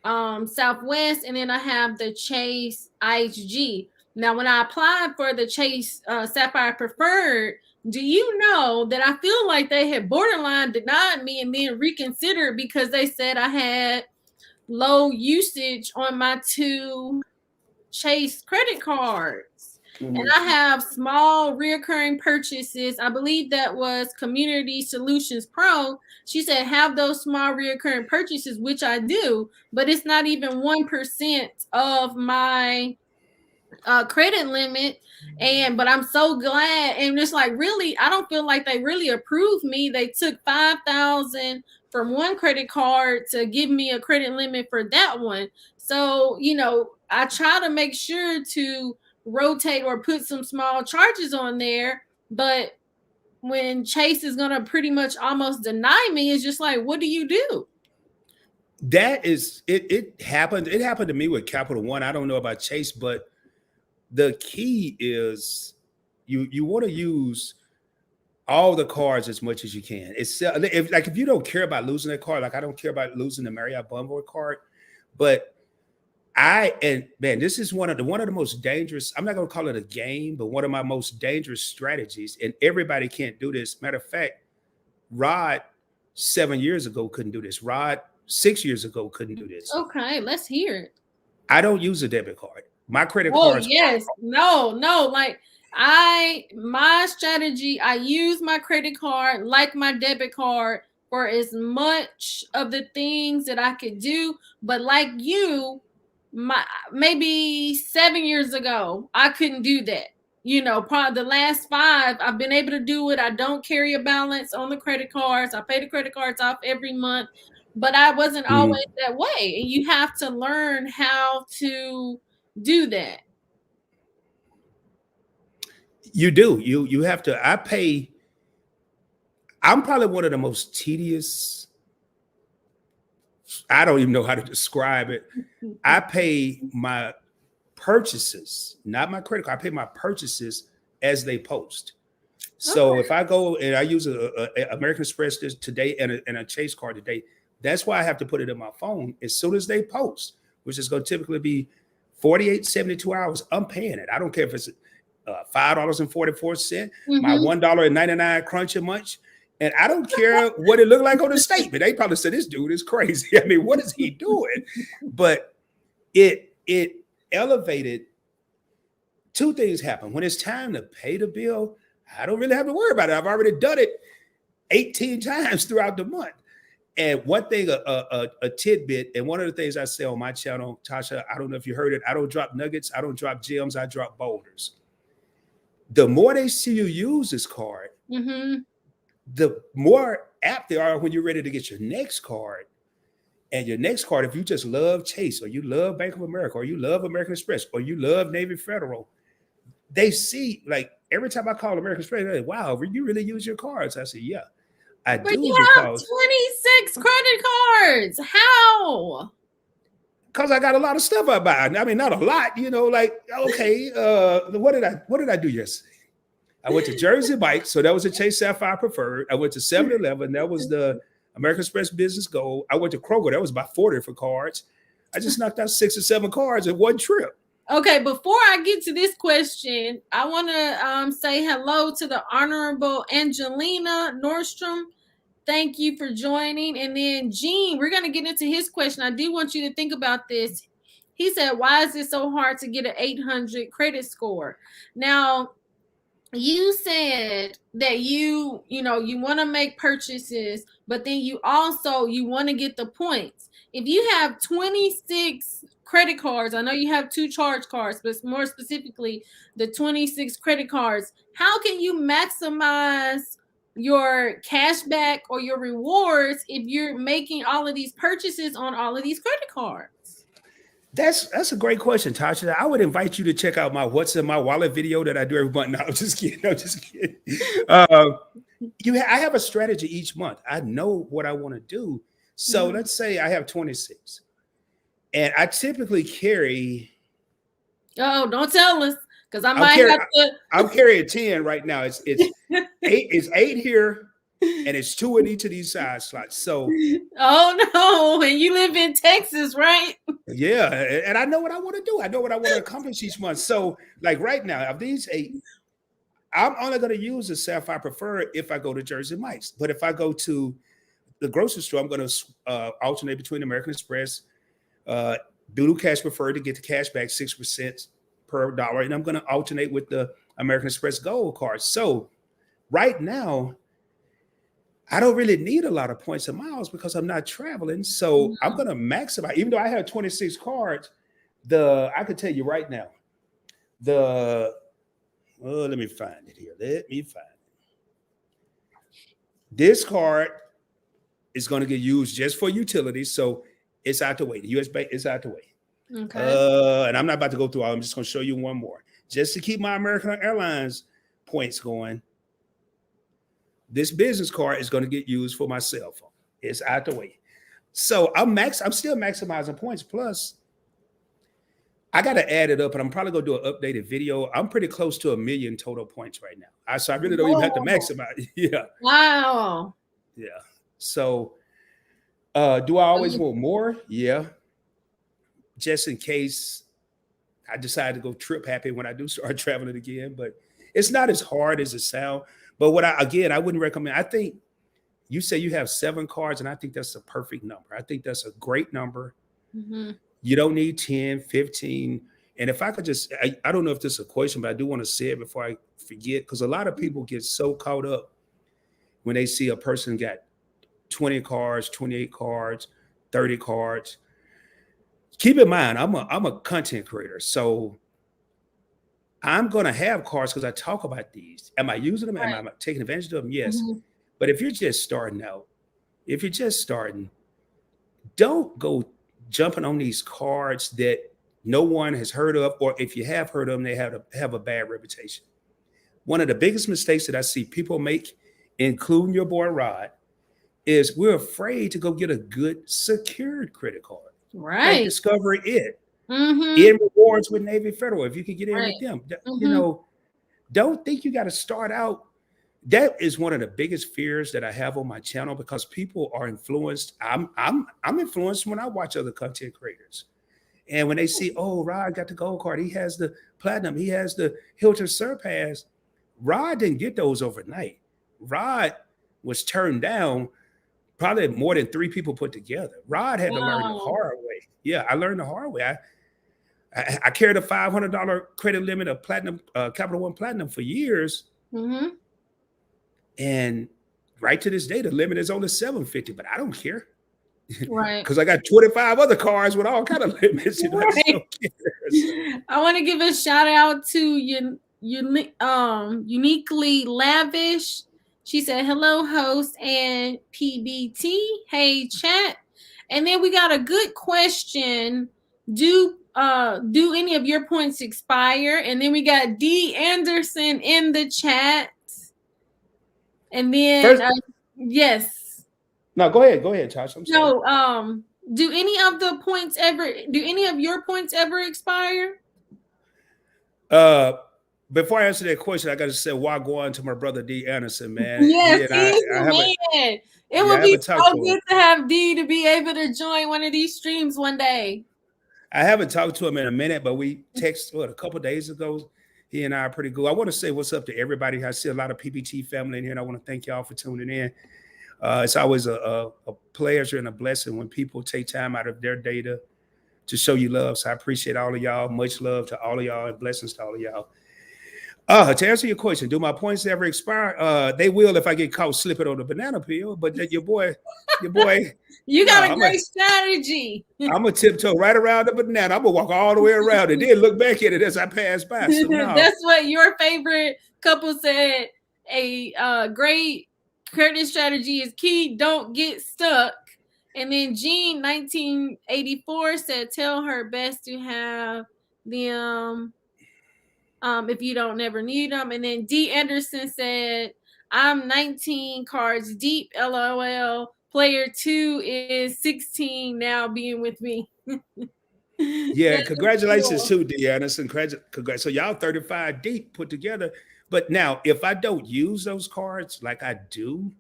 Southwest, and then I have the Chase IHG. Now, when I applied for the Chase Sapphire Preferred, do you know that I feel like they had borderline denied me and then reconsidered because they said I had low usage on my 2 Chase credit cards. And mhm. I have small reoccurring purchases. I believe that was Community Solutions Pro. She said, have those small reoccurring purchases, which I do, but it's not even 1% of my credit limit. But I'm so glad, and it's like, really, I don't feel like they really approved me. They took 5,000 from one credit card to give me a credit limit for that one. So I try to make sure to rotate or put some small charges on there, but when Chase is gonna pretty much almost deny me, it's just like, what do you do? That is it. It happened. It happened to me with Capital One. I don't know about Chase, but the key is you want to use all the cards as much as you can. It's if you don't care about losing that card, like I don't care about losing the Marriott Bonvoy card, but and man, this is one of the most dangerous. I'm not going to call it a game, but one of my most dangerous strategies. And everybody can't do this. Matter of fact, Rod 7 years ago couldn't do this. Rod 6 years ago couldn't do this. Okay, let's hear it. I don't use a debit card. My credit Oh cards. yes. No, no. Like my strategy, I use my credit card like my debit card for as much of the things that I could do. But like you, my maybe 7 years ago, I couldn't do that. Probably the last 5, I've been able to do it. I don't carry a balance on the credit cards. I pay the credit cards off every month, but I wasn't always Mhm. that way. And you have to learn how to do that. You do. You have to. I'm probably one of the most tedious. I don't even know how to describe it. I pay my purchases, not my credit card. I pay my purchases as they post. So Okay. if I go and I use a American Express today and a Chase card today, that's why I have to put it in my phone as soon as they post, which is going to typically be 48, 72 hours. I'm paying it. I don't care if it's $5.44, my Mm-hmm. $1.99 crunch a month. And I don't care what it looked like on the statement. They probably said, this dude is crazy. I mean, what is he doing? But it elevated. Two things happen. When it's time to pay the bill, I don't really have to worry about it. I've already done it 18 times throughout the month. And one thing, a tidbit, and one of the things I say on my channel, Tasha, I don't know if you heard it, I don't drop nuggets, I don't drop gems, I drop boulders. The more they see you use this card, Mm-hmm. the more apt they are when you're ready to get your next card. And your next card, if you just love Chase or you love Bank of America or you love American Express or you love Navy Federal, they see, like, every time I call American Express, they're like, wow, you really use your cards? I say, yeah, I But do, you have because 26 credit cards. How? I got a lot of stuff I buy. I mean, not a lot, like, okay, what did I do yesterday? I went to Jersey Mike, so that was a Chase Sapphire Preferred. I went to 7-Eleven, that was the American Express Business Gold. I went to Kroger, that was about 40 for cards. I just knocked out 6 or 7 cards in one trip. Okay, before I get to this question, I want to say hello to the Honorable Angelina Nordstrom. Thank you for joining. And then Gene, we're going to get into his question. I do want you to think about this. He said, why is it so hard to get an 800 credit score? Now, you said that you want to make purchases, but then you want to get the points. If you have 26 credit cards, I know you have 2 charge cards, but more specifically the 26 credit cards, how can you maximize your cash back or your rewards if you're making all of these purchases on all of these credit cards? That's a great question, Tasha. I would invite you to check out my "What's in My Wallet" video that I do every month. No, I'm just kidding. No, just kidding. I have a strategy each month. I know what I want to do. So let's say I have 26, and I typically carry. Oh, don't tell us, because I might have to. I'm carrying 10 right now. It's 8. It's 8 here, and it's 2 in each of these side slots. So, oh no, and you live in Texas, right? yeah, and I know what I want to do. I know what I want to accomplish each month. So, like right now, of these 8, I'm only going to use the Sapphire Preferred if I go to Jersey Mike's. But if I go to the grocery store, I'm going to alternate between American Express, Doodle Cash Preferred to get the cash back 6% per dollar, and I'm going to alternate with the American Express Gold card. So right now, I don't really need a lot of points and miles because I'm not traveling. So I'm going to maximize, even though I have 26 cards, I can tell you right now, let me find it here. This card is going to get used just for utilities. So it's out the way. The US Bank is out the way. Okay. And I'm not about to go through all. I'm just going to show you one more. Just to keep my American Airlines points going, this business card is going to get used for my cell phone. It's out the way. So I'm still maximizing points. Plus, I got to add it up, and I'm probably going to do an updated video. I'm pretty close to 1 million total points right now. So I really don't even have to maximize. Yeah. Wow. Yeah. So do I always want more? Yeah. Just in case I decide to go trip happy when I do start traveling again. But it's not as hard as it sounds. But I wouldn't recommend. I think you say you have 7 cards, and I think that's a perfect number. I think that's a great number. Mm-hmm. You don't need 10, 15. And if I could just, I don't know if this is a question, but I do want to say it before I forget, because a lot of people get so caught up when they see a person got 20 cards, 28 cards, 30 cards. Keep in mind, I'm a content creator. So I'm going to have cards because I talk about these. Am I using them? Right. Am I taking advantage of them? Yes. Mm-hmm. But if you're just starting out, don't go jumping on these cards that no one has heard of, or if you have heard of them, they have a bad reputation. One of the biggest mistakes that I see people make including your boy Rod, is we're afraid to go get a good secured credit card, like Right. Discover It, Mm-hmm. in rewards with Navy Federal. If you can get in Right. with them, you Mm-hmm. know, don't think you got to start out. That is one of the biggest fears that I have on my channel because people are influenced. I'm influenced when I watch other content creators. And when they see, oh, Rod got the gold card, he has the platinum, he has the Hilton Surpass. Rod didn't get those overnight. Rod was turned down probably more than three people put together. Rod had to learn the Wow. hard way. Yeah, I learned the hard way. I carried a $500 credit limit of platinum, Capital One Platinum for years, Mm-hmm. and right to this day, the limit is only 750. But I don't care Right. because I got 25 other cars with all kind of limits. I just Right. don't care. So, I want to give a shout out to uniquely lavish. She said, "Hello, host and PBT. Hey, chat." And then we got a good question. Do any of your points expire? And then we got D Anderson in the chat. And then first, yes. no, go ahead, Tosh. I'm sorry. No, do any of the points ever do any of your points ever expire? Uh, before I answer that question, I got to say Wagwan to my brother D Anderson, man. He Yes, and he's I the haven't, man. It yeah, would I be haven't talked so to him. good to have D to be able to join one of these streams one day. I haven't talked to him in a minute, but we texted a couple of days ago. He and I are pretty good. I want to say what's up to everybody. I see a lot of PBT family in here, and I want to thank y'all for tuning in. It's always a pleasure and a blessing when people take time out of their day to show you love. So I appreciate all of y'all. Much love to all of y'all and blessings to all of y'all. To answer your question, do my points ever expire? They will if I get caught slipping on the banana peel. But your boy, You no, got a great strategy. I'm gonna tiptoe right around the banana. I'm gonna walk all the way around and then look back at it as I pass by. So no, That's what your favorite couple said. A great credit strategy is key. Don't get stuck. And then Jean 1984 said, "Tell her best to have them if you don't never need them." And then D Anderson said, "I'm 19 cards deep. LOL. Player 2 is 16 now being with me." yeah, That is congratulations cool. to D Anderson. Congrats. So y'all 35 deep put together. But now, if I don't use those cards like I do,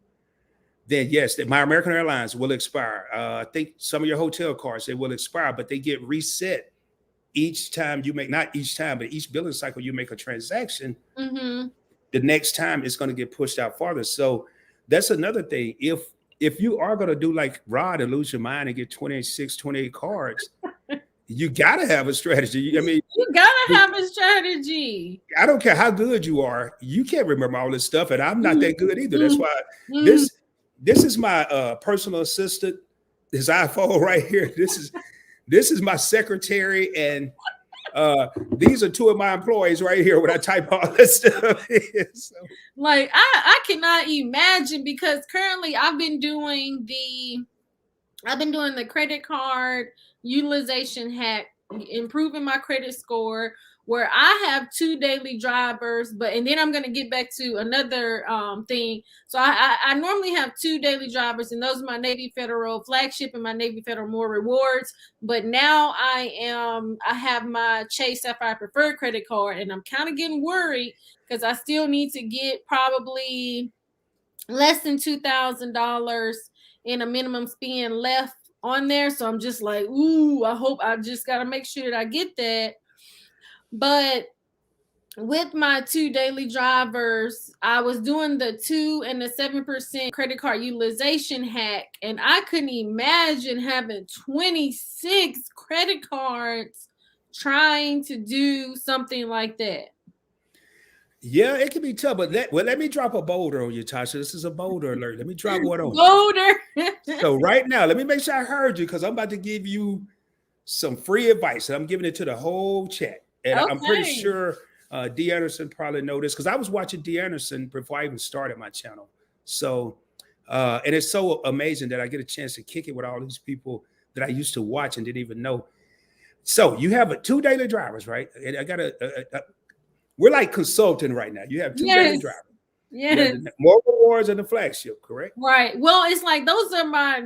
then yes, my American Airlines will expire. I think some of your hotel cards they will expire, but they get reset each time you make, not each time, but each billing cycle you make a transaction. Mm-hmm. The next time it's going to get pushed out farther. So that's another thing. If you are going to do like Rod and lose your mind and get 26, 28 cards, you got to have a strategy. I mean, You gotta have a strategy. I don't care how good you are, you can't remember all this stuff, and I'm not that good either. That's Mm-hmm. why Mm-hmm. this is my personal assistant, this iPhone right here. This is my secretary, and these are two of my employees right here when I type all this stuff in. So, Like I cannot imagine because currently I've been doing the credit card utilization hack, improving my credit score, where I have 2 daily drivers, and then I'm gonna get back to another thing. So I normally have 2 daily drivers, and those are my Navy Federal Flagship and my Navy Federal More Rewards. But now I have my Chase Sapphire Preferred credit card, and I'm kind of getting worried because I still need to get probably less than $2,000 in a minimum spend left on there. So I'm just like, ooh, I just got to make sure that I get that. But with my 2 daily drivers, I was doing the 2 and the 7% credit card utilization hack, and I couldn't imagine having 26 credit cards trying to do something like that. yeah, it can be tough, but let me drop a boulder on you, Tasha. This is a boulder alert. Let me drop one on you. Boulder. So right now, let me make sure I heard you because I'm about to give you some free advice. And I'm giving it to the whole chat. And I'm pretty Okay. sure D. Anderson probably know this because I was watching D. Anderson before I even started my channel. So, and it's so amazing that I get a chance to kick it with all these people that I used to watch and didn't even know. So you have 2 daily drivers, right? And I got we're like consulting right now. You have 2 daily Yes. drivers. You have Yes. the more rewards and the flagship, correct? Right. Well, it's like those are my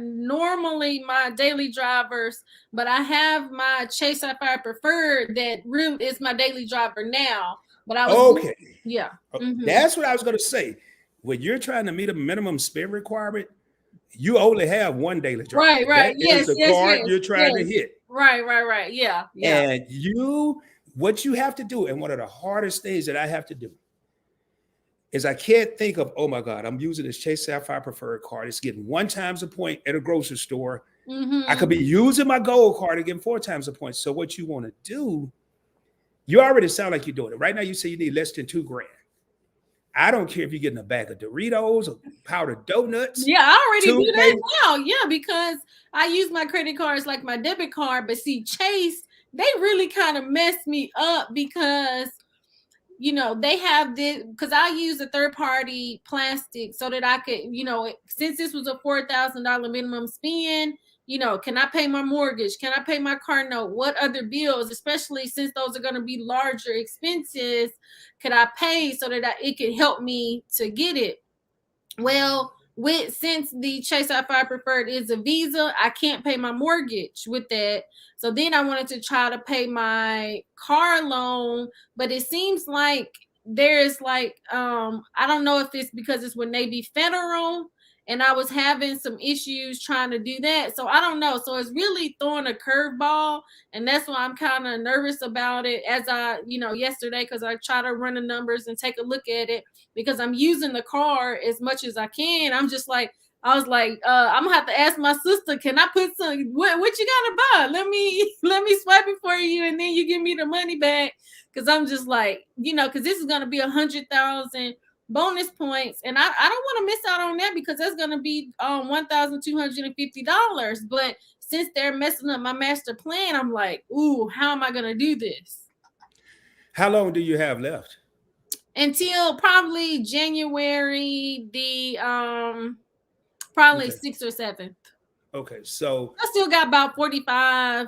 daily drivers, but I have my Chase Sapphire Preferred that really is my daily driver now. But I was, Okay. yeah. Mm-hmm. That's what I was going to say. When you're trying to meet a minimum spend requirement, you only have one daily Right, driver. right. That is Yes, the yes, card yes, you're trying to yes. hit. Right, right, right. Yeah, yeah. And what you have to do, and one of the hardest things that I have to do is I can't think of, oh my God, I'm using this Chase Sapphire Preferred card. It's getting 1 times a point at a grocery store. I Mm-hmm. could be using my gold card and getting 4 times a point. So what you want to do, you already sound like you're doing it. Right now, you say you need less than 2 grand. I don't care if you're getting a bag of Doritos or powdered donuts, Yeah, I already do that toothpaste. now. Yeah, because I use my credit cards like my debit card. But see, Chase, they really kind of messed me up because they have this because I use a third party plastic so that I could, since this was a $4,000 minimum spend, can I pay my mortgage? Can I pay my car note? What other bills, especially since those are going to be larger expenses, could I pay so that it could help me to get it? Well, since the Chase Sapphire Preferred is a Visa, I can't pay my mortgage with that. So then I wanted to try to pay my car loan, but it seems like there's like I don't know if it's because it's with Navy Federal and I was having some issues trying to do that. So I don't know. So it's really throwing a curveball, and that's why I'm kind of nervous about it as yesterday because I try to run the numbers and take a look at it because I'm using the car as much as I can. I was like, I'm gonna have to ask my sister, can I put some what you gotta buy? Let me swipe it for you and then you give me the money back. Cause I'm just like, because this is gonna be 100,000 bonus points. And I don't want to miss out on that because that's gonna be $1,250. But since they're messing up my master plan, I'm like, ooh, how am I gonna do this? How long do you have left? Until probably January the probably Okay. 6th or 7th. Okay. So, I still got about 45,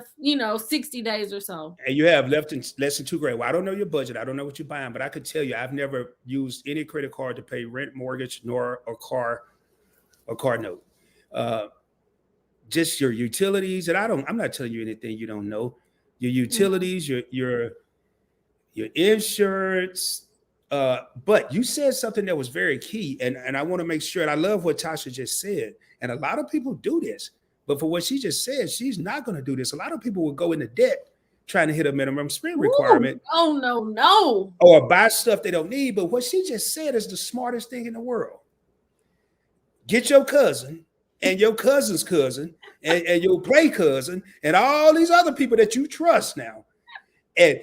60 days or so. and you have left in less than 2 grand. Well, I don't know your budget. I don't know what you're buying, but I could tell you, I've never used any credit card to pay rent, mortgage, nor a car note. Uh, just your utilities, and I'm not telling you anything you don't know. Your Mhm. utilities, your insurance. But you said something that was very key, and I want to make sure. And I love what Tasha just said. And a lot of people do this, but for what she just said, she's not going to do this. A lot of people will go into debt trying to hit a minimum spend Ooh, requirement oh no, no. or buy stuff they don't need. But what she just said is the smartest thing in the world. Get your cousin and your cousin's cousin and your play cousin and all these other people that you trust now. And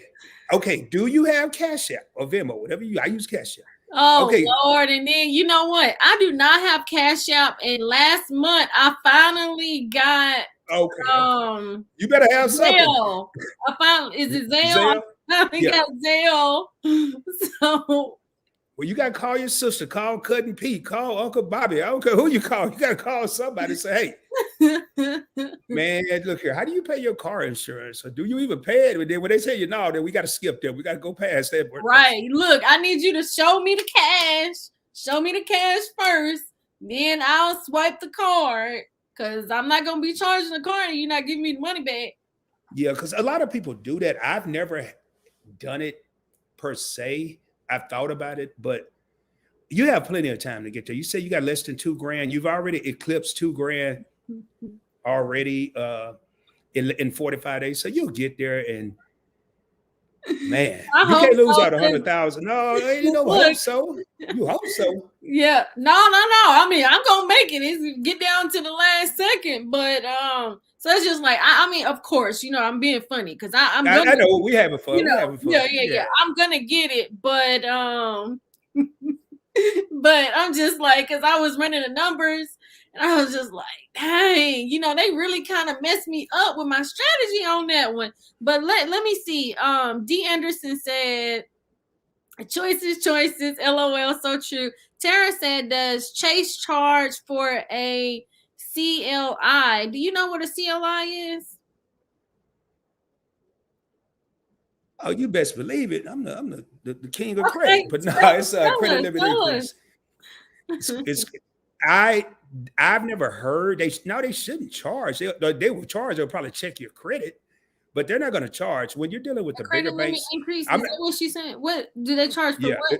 okay, do you have Cash App or Venmo, whatever I use Cash App. Oh Okay, Lord. And then you know what? I do not have Cash App. And last month I finally got okay. um You better have something. Zelle. I finally is it Zelle? Zelle? I finally Yeah. got Zelle. So Well, you got to call your sister, call Cousin Pete, call Uncle Bobby. I don't care who you call. You got to call somebody and say, hey, man, look here. How do you pay your car insurance? Or do you even pay it? When they say you no, then we got to skip that. We got to go past that. right. Look, I need you to show me the cash. Show me the cash first. Then I'll swipe the card. Cause I'm not gonna be charging the card and you're not giving me the money back. Yeah, because a lot of people do that. I've never done it per se. I've thought about it, but you have plenty of time to get there. You say you got less than 2 grand. You've already eclipsed 2 grand already in 45 days. So you'll get there, and man, I you hope can't lose so. out 100,000. No, you don't hope Look, so. You hope so. yeah, no. I mean, I'm gonna make it. It's get down to the last second, but so it's just like I mean, of course, I'm being funny because I'm gonna, I know we having fun. We having yeah, fun. yeah, Yeah. yeah. I'm gonna get it, but but I'm just like, because I was running the numbers and I was just like, dang, they really kind of messed me up with my strategy on that one. But let me see. D. Anderson said, choices, LOL, so true. Tara said, does Chase charge for a CLI? Do you know what a CLI is? Oh, you best believe it. I'm the king of Okay, credit, but no, tell, it's a credit limit tell us. increase. It's I I've never heard they shouldn't charge. They will charge. They'll probably check your credit, but they're not going to charge when you're dealing with the bigger Credit limit banks. increase, I'm is not, that what she's saying? What do they charge for yeah. what?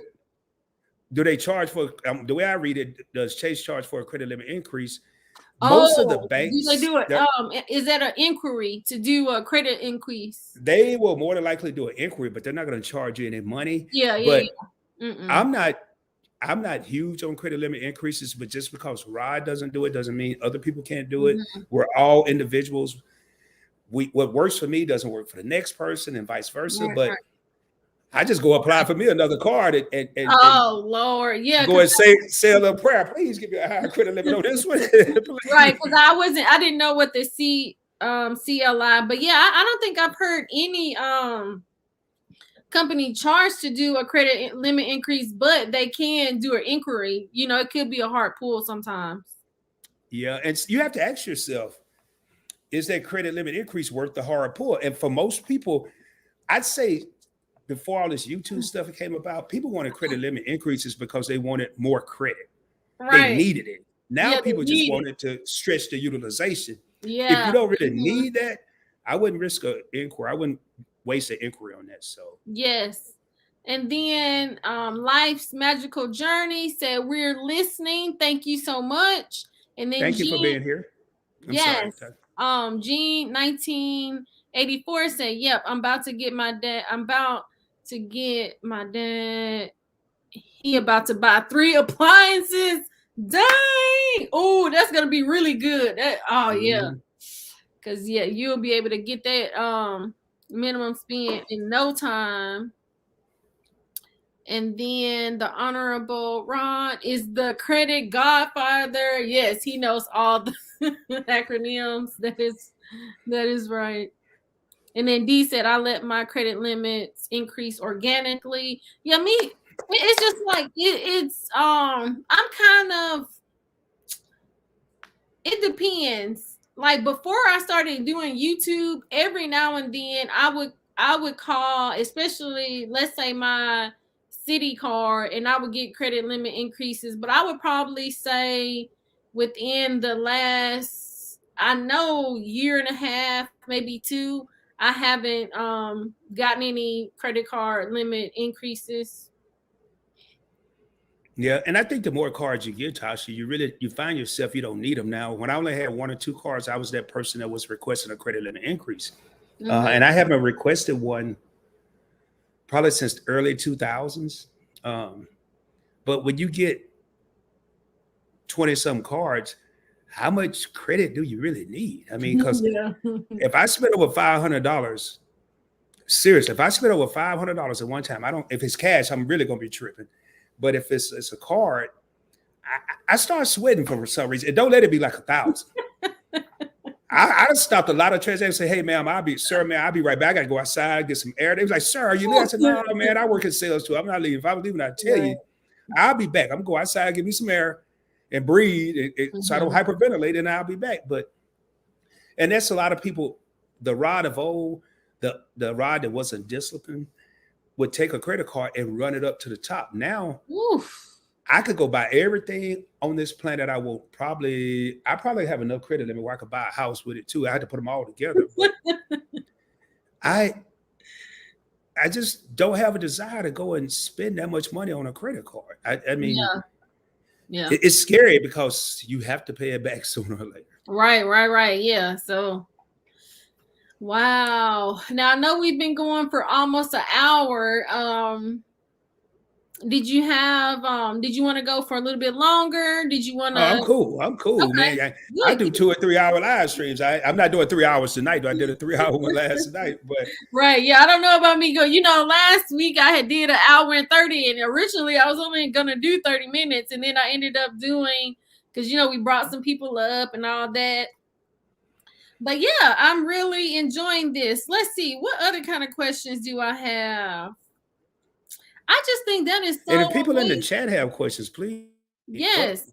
Do they charge for the way I read it? Does Chase charge for a credit limit increase? Most of the Oh, do they banks, do it? Is that an inquiry to do a credit increase? they will more than likely do an inquiry, but they're not going to charge you any money. Yeah, yeah, But yeah. Mm-mm. I'm not I'm not huge on credit limit increases, but just because Rod doesn't do it doesn't mean other people can't do it. Mm-hmm. We're all individuals. What works for me doesn't work for the next person, and vice versa. Right, But right. I just go apply for me another card and Oh Lord, yeah, go and say a little prayer. Please give me a higher credit limit on this one. right. Because I didn't know what the CLI, but yeah, I don't think I've heard any company charged to do a credit limit increase, but they can do an inquiry. You know, it could be a hard pull sometimes. Yeah, and you have to ask yourself, is that credit limit increase worth the hard pull? And for most people, I'd say before all this YouTube stuff came about, people wanted credit limit increases because they wanted more credit. Right. They needed it. Now Yeah, people just wanted to stretch the utilization. Yeah. If you don't really need that, I wouldn't risk an inquiry. I wouldn't waste an inquiry on that. So yes. And then Life's Magical Journey said, we're listening. Thank you so much. And then thank you for being here. Yes. Gene 1984 said, yep, I'm about to get my dad. He about to buy 3 appliances. Dang. Oh, that's gonna be really good. Yeah. Because you'll be able to get that minimum spend in no time. And then the Honorable Ron is the credit godfather. Yes, he knows all the acronyms. That is right. And then D said, I let my credit limits increase organically. Yeah, it's just like I'm kind of, it depends. Like before I started doing YouTube, every now and then I would call, especially let's say my city card, and I would get credit limit increases, but I would probably say within the last, I know, year and a half, maybe 2, I haven't gotten any credit card limit increases. Yeah, and I think the more cards you get, Tasha, you find yourself you don't need them now. When I only had 1 or 2 cards, I was that person that was requesting a credit limit increase, and I haven't requested one probably since the early 2000s. But when you get 20-some cards, how much credit do you really need? I mean, because if I spend over $500, seriously, if I spend over $500 at one time, if it's cash, I'm really gonna be tripping. But if it's a card, I start sweating for some reason. And don't let it be like 1,000. I just stopped a lot of transactions. Say, hey, ma'am, I'll be right back. I gotta go outside, get some air. They was like, sir, are you there? I said, no, man, I work in sales too. I'm not leaving. If I was leaving, I'd tell you. I'll be back. I'm gonna go outside, give me some air and breathe so I don't hyperventilate, and I'll be back. And that's a lot of people, the Rod of old, the Rod that wasn't disciplined, would take a credit card and run it up to the top. Now, I could go buy everything on this planet. I probably have enough credit limit where I could buy a house with it too. I had to put them all together. But I just don't have a desire to go and spend that much money on a credit card. I mean, it's scary because you have to pay it back sooner or later. Right. Yeah. So, wow. Now I know we've been going for almost an hour. Did you want to go for a little bit longer? Did you want to? I'm cool, okay, man. I do 2 or 3 hour live streams. I'm not doing 3 hours tonight, though. I did a 3-hour one last night. But right, yeah, I don't know about me. Last week I had did an hour and 30, and originally I was only gonna do 30 minutes, and then I ended up doing, because we brought some people up and all that. But yeah, I'm really enjoying this. Let's see, what other kind of questions do I have? I just think that is so. And if people in the chat have questions, please. Yes.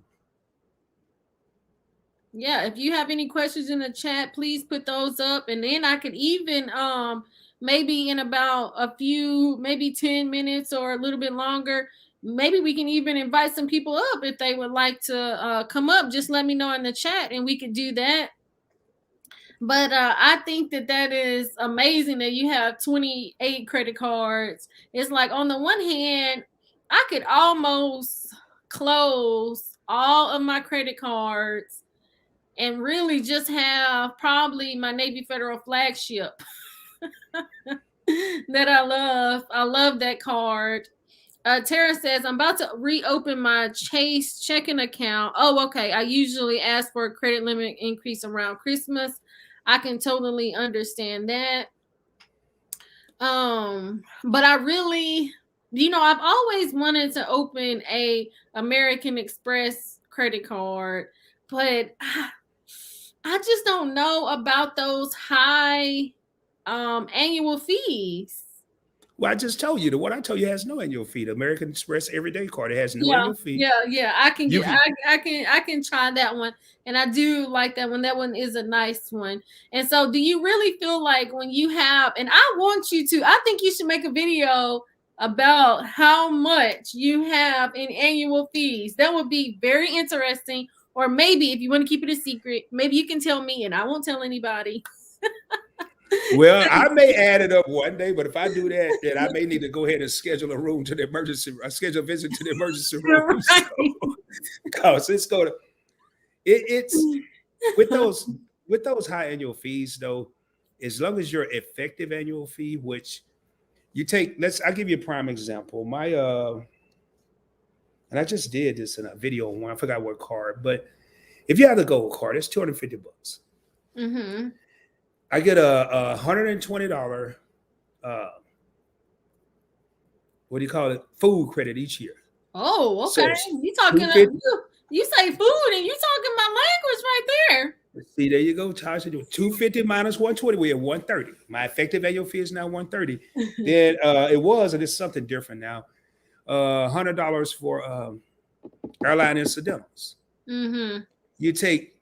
Yeah, if you have any questions in the chat, please put those up, and then I could even maybe in about a few, maybe 10 minutes or a little bit longer, maybe we can even invite some people up if they would like to come up. Just let me know in the chat and we could do that. But I think that that is amazing that you have 28 credit cards. It's like, on the one hand, I could almost close all of my credit cards and really just have probably my Navy Federal Flagship that I love. I love that card. Tara says, I'm about to reopen my Chase checking account. Oh, okay. I usually ask for a credit limit increase around Christmas. I can totally understand that. But I really, I've always wanted to open a American Express credit card, but I just don't know about those high annual fees. Well, I just told you the one I told you has no annual fee. The American Express Everyday Card, it has no Yeah, annual fee. yeah. I can You get, can I can try that one, and I do like that one. That one is a nice one. And so, do you really feel like when you have? And I want you to. I think you should make a video about how much you have in annual fees. That would be very interesting. Or maybe if you want to keep it a secret, maybe you can tell me, and I won't tell anybody. Well, I may add it up one day, but if I do that, then I may need to go ahead and schedule a room to the emergency. Schedule a visit to the emergency room. Right. So, because it's going to, it's with those high annual fees though. As long as your effective annual fee, which you take, I'll give you a prime example. My and I just did this in a video on one. I forgot what card, but if you have the gold card, it's $250. Mm-hmm. I get a $120 what do you call it, food credit each year. Oh, So okay. You talking? You say food, and you talking my language right there. see, there you go, Tasha. 250 minus 120, we're at 130. My effective annual fee is now 130. Then it was, and it's something different now. $100 for airline incidentals. Mm-hmm. You take,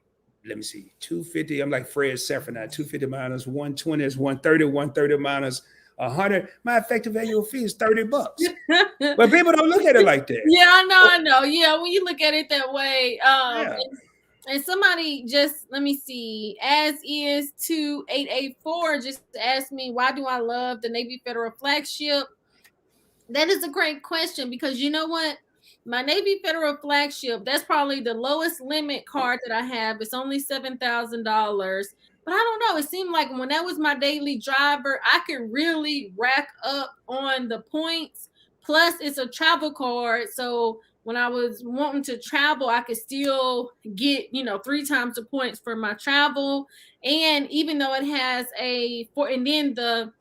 let me see, 250. I'm like Fred Sanford now. 250 minus 120 is 130. 130 minus 100. My effective annual fee is $30. But people don't look at it like that. Yeah, I know. Yeah, when you look at it that way, Yeah. and somebody just, let me see, as is 2884 just asked me, why do I love the Navy Federal Flagship? That is a great question, because you know what? My Navy Federal Flagship, that's probably the lowest limit card that I have. It's only $7,000. But I don't know. It seemed like when that was my daily driver, I could really rack up on the points. Plus, it's a travel card. So when I was wanting to travel, I could still get, 3 times the points for my travel. And even though it has and then the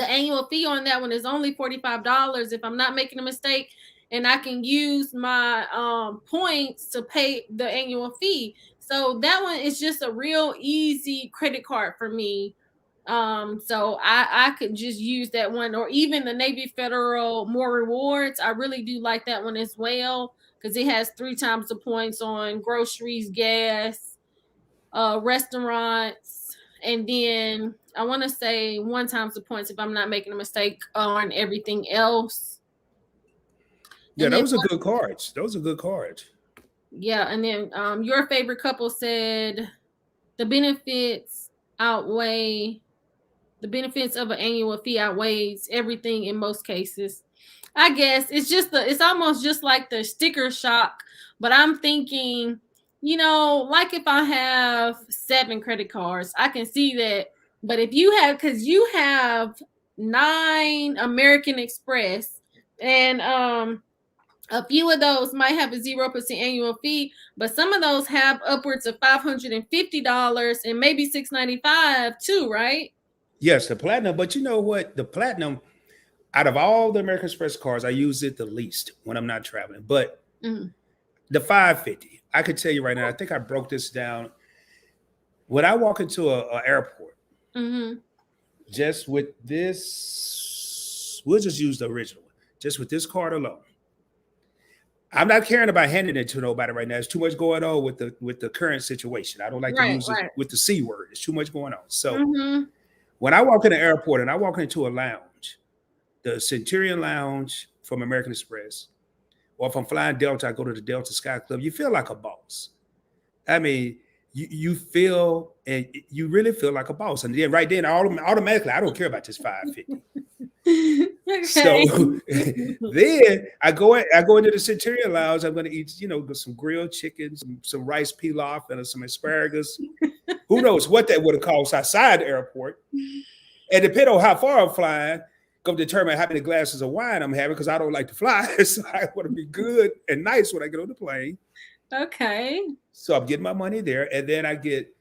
annual fee on that one is only $45 if I'm not making a mistake, and I can use my points to pay the annual fee. So that one is just a real easy credit card for me. So I could just use that one, or even the Navy Federal More Rewards. I really do like that one as well, because it has 3 times the points on groceries, gas, restaurants, and then I want to say 1 times the points if I'm not making a mistake on everything else. Yeah, And then, those are good cards. Those are good cards. yeah, and then your favorite couple said the benefits of an annual fee outweighs everything in most cases. I guess it's almost just like the sticker shock, but I'm thinking, like if I have 7 credit cards, I can see that. But if because you have 9 American Express, and a few of those might have a 0% annual fee, but some of those have upwards of $550 and maybe $695 too, right? Yes, the platinum. But you know what? The platinum, out of all the American Express cards, I use it the least when I'm not traveling. But the 550, I could tell you right now, I think I broke this down. When I walk into an airport, just with this, we'll just use the original one, just with this card alone. I'm not caring about handing it to nobody right now. There's too much going on with the current situation. I don't like to use it with the C word. There's too much going on. So when I walk in the airport and I walk into a lounge, the Centurion Lounge from American Express, or if I'm flying Delta, I go to the Delta Sky Club. You feel like a boss. I mean, you feel and you really feel like a boss. And then right then, automatically, I don't care about this 550. Okay. So then I go into the Centurion Lounge. I'm going to eat, some grilled chicken, some rice pilaf, and some asparagus. Who knows what that would have cost outside the airport? And depending on how far I'm flying, going to determine how many glasses of wine I'm having because I don't like to fly. So I want to be good and nice when I get on the plane. Okay. So I'm getting my money there, and then I get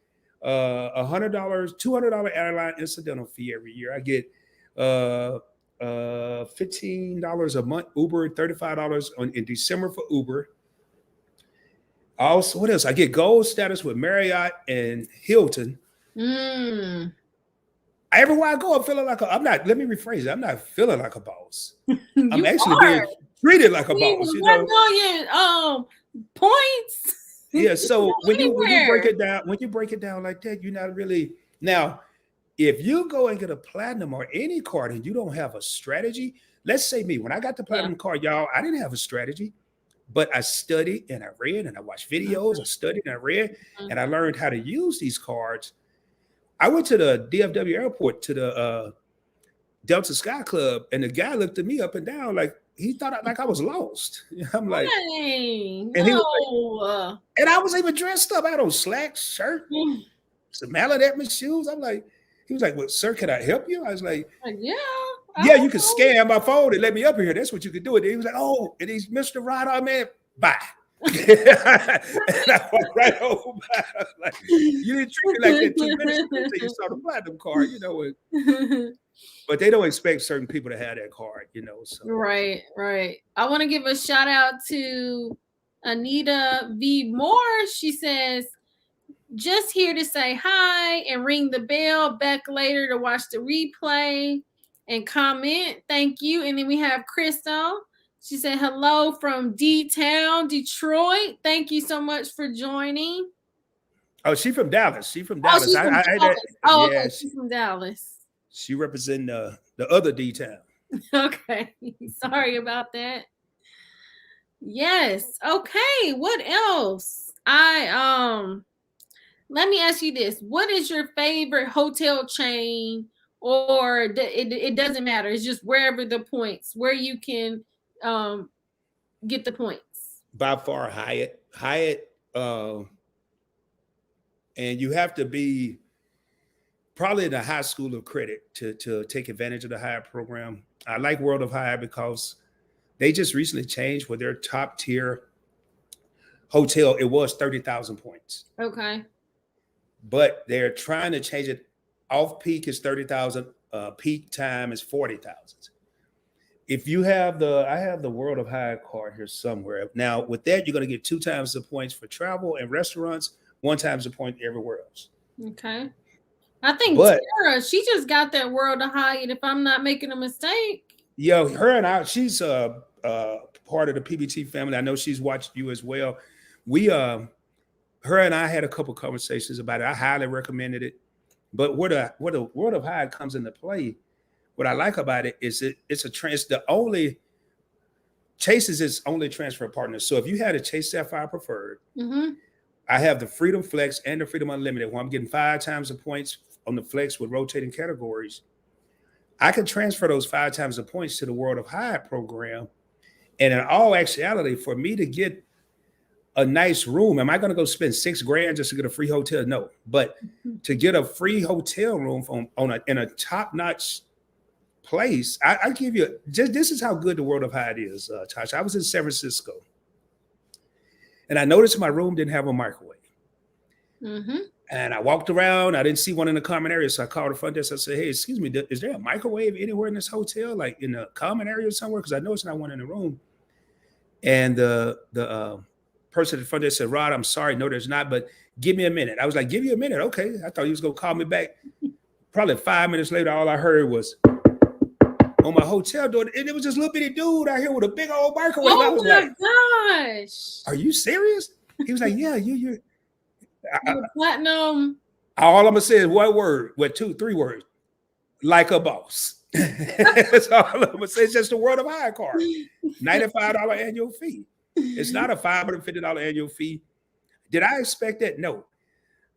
$100, $200 airline incidental fee every year. I get $15 a month Uber, $35 in December for Uber. Also, what else? I get gold status with Marriott and Hilton. Everywhere I go, I'm feeling like I'm not. Let me rephrase it. I'm not feeling like a boss. I'm actually being treated like a boss. 1 million points. Yeah. So when you break it down like that, you're not really now. If you go and get a platinum or any card and you don't have a strategy, let's say me, when I got the platinum card, y'all, I didn't have a strategy, but I studied and I read and I watched videos. I studied and I read and I learned how to use these cards. I went to the DFW airport to the Delta Sky Club, and the guy looked at me up and down like he thought I was lost. I'm like, and I was even dressed up. I had on slacks, shirt, some Mallet shoes. I'm like, he was like, "Well, sir, can I help you?" I was like, "Yeah, you can scan my phone and let me up here. That's what you could do." And he was like, "Oh," and he's Mr. Ryder, man, bye. And I walked right home. Like, you didn't treat me like that 2 minutes until you saw the platinum card, But they don't expect certain people to have that card, So. Right. I want to give a shout out to Anita V. Moore. She says, just here to say hi and ring the bell. Back later to watch the replay and comment. Thank you. And then we have Crystal. She said hello from D-Town, Detroit. Thank you so much for joining. Oh, she's from Dallas. She's from Dallas. Okay. She's from Dallas. She represents the other D-Town. Okay. Sorry about that. Yes. Okay. What else? Let me ask you this. What is your favorite hotel chain? Or it doesn't matter. It's just wherever the points, where you can get the points. By far, Hyatt, and you have to be probably in the high school of credit to take advantage of the Hyatt program. I like World of Hyatt because they just recently changed with their top tier hotel. It was 30,000 points. Okay. But they're trying to change it. Off peak is 30,000. Peak time is 40,000. If you have I have the World of Hyatt card here somewhere. Now, with that, you're going to get 2 times the points for travel and restaurants, 1 times the point everywhere else. Okay. I think Tara, she just got that World of Hyatt, if I'm not making a mistake. Yo, her and I, she's part of the PBT family. I know she's watched you as well. Her and I had a couple conversations about it. I highly recommended it. But where the World of Hyatt comes into play, what I like about it is Chase is its only transfer partner. So if you had a Chase Sapphire Preferred, I have the Freedom Flex and the Freedom Unlimited, where I'm getting 5 times the points on the Flex with rotating categories. I can transfer those 5 times the points to the World of Hyatt program. And in all actuality, for me to get a nice room, am I going to go spend $6,000 just to get a free hotel? No, but to get a free hotel room in a top-notch place, I give you this is how good the World of Hyatt is, Tasha. I was in San Francisco, and I noticed my room didn't have a microwave. And I walked around. I didn't see one in the common area, so I called the front desk. I said, "Hey, excuse me, is there a microwave anywhere in this hotel, like in the common area somewhere? Because I noticed not one in the room." And the person at the front desk said, "Rod, I'm sorry, no, there's not, but give me a minute." I was like, "Give you a minute, okay." I thought he was gonna call me back. Probably 5 minutes later, all I heard was on my hotel door, and it was this little bitty dude out here with a big old microwave. Oh I was my like, gosh! "Are you serious?" He was like, "Yeah, you're platinum." All I'm gonna say is 1 word, 3 words, like a boss. That's all I'm gonna say. It's just a World of Hyatt card, $95 annual fee. It's not a $550 annual fee. Did I expect that? No.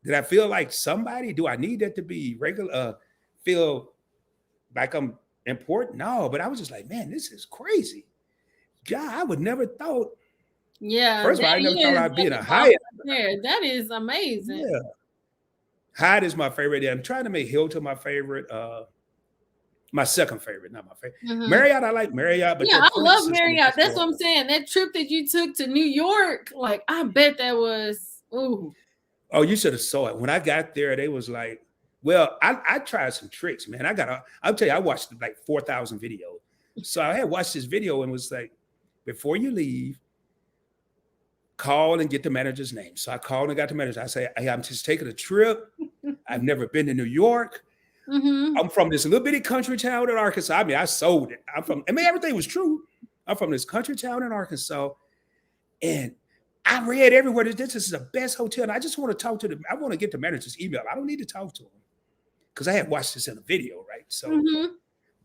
Did I feel like somebody? Do I need that to be regular? Feel like I'm important? No, but I was just like, man, this is crazy. God, I would never thought. Yeah, First of all, I never thought I'd be in that's a a boss Hyatt. right there. That is amazing. Yeah, Hyatt is my favorite. I'm trying to make Hilton my favorite. My second favorite, not my favorite. Mhm. Marriott, I like Marriott, but Yeah, their I point love system is Marriott. just That's what I'm horrible. saying. That trip that you took to New York, like I bet that was ooh. Oh, you should have saw it. When I got there, they was like, well, I tried some tricks, man. I'll tell you, I watched like 4,000 videos. So I had watched this video and was like, before you leave, call and get the manager's name. So I called and got the manager. I say, hey, I'm just taking a trip. I've never been to New York. Mm-hmm. I'm from this little bitty country town in Arkansas. I mean, I sold it. I mean, everything was true. I'm from this country town in Arkansas. And I read everywhere that this is the best hotel. And I just want to talk to them. I want to get the manager's email. I don't need to talk to him because I had watched this in a video, right? So Mm-hmm.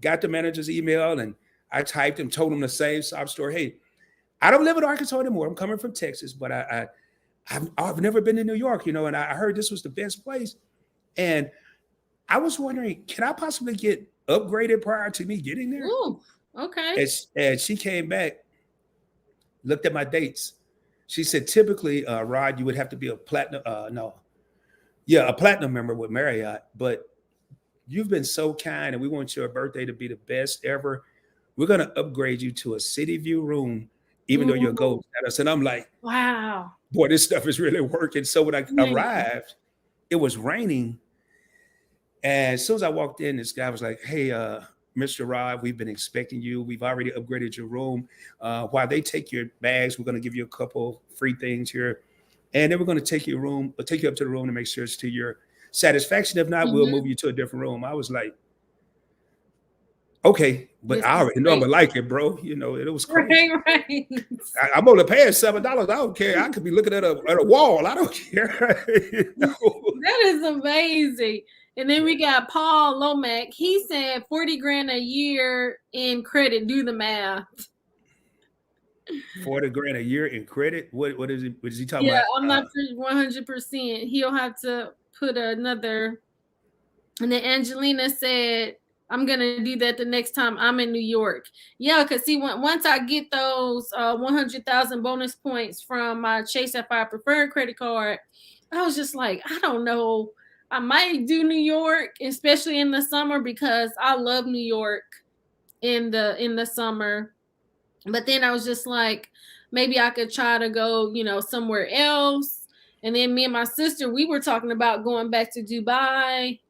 got the manager's email and I typed him, told him the same sob story. Hey, I don't live in Arkansas anymore. I'm coming from Texas, but I've never been to New York, you know, and I heard this was the best place. And I was wondering, can I possibly get upgraded prior to me getting there? Ooh, okay. And she came back, looked at my dates. She said, typically, Rod, you would have to be a platinum, no, yeah, a platinum member with Marriott, but you've been so kind and we want your birthday to be the best ever. We're going to upgrade you to a city view room, even though you're a Ooh, gold status. And I'm like, wow. boy, this stuff is really working. So when I Man. arrived, it was raining. And as soon as I walked in, this guy was like, hey, Mr. Rod, we've been expecting you. We've already upgraded your room. While they take your bags, we're going to give you a couple free things here. And then we're going to take you up to the room to make sure it's to your satisfaction. If not, we'll Mm-hmm. move you to a different room. I was like, okay, but This I is already know I'm great. gonna like it, bro. You know, it was crazy. Right, right. I'm only paying $7. I don't care. I could be looking at a wall. I don't care. You know? That is amazing. And then we got Paul Lomack. He said 40 grand a year in credit. Do the math. 40 grand a year in credit. What is it? What is he talking Yeah, about? I'm not sure 100%. He'll have to put another. And then Angelina said, I'm gonna do that the next time I'm in New York. Yeah, because see, once I get those 100,000 bonus points from my Chase Sapphire Preferred credit card, I was just like, I don't know. I might do New York, especially in the summer, because I love New York in the summer. But then I was just like, maybe I could try to go, somewhere else. And then me and my sister, we were talking about going back to Dubai.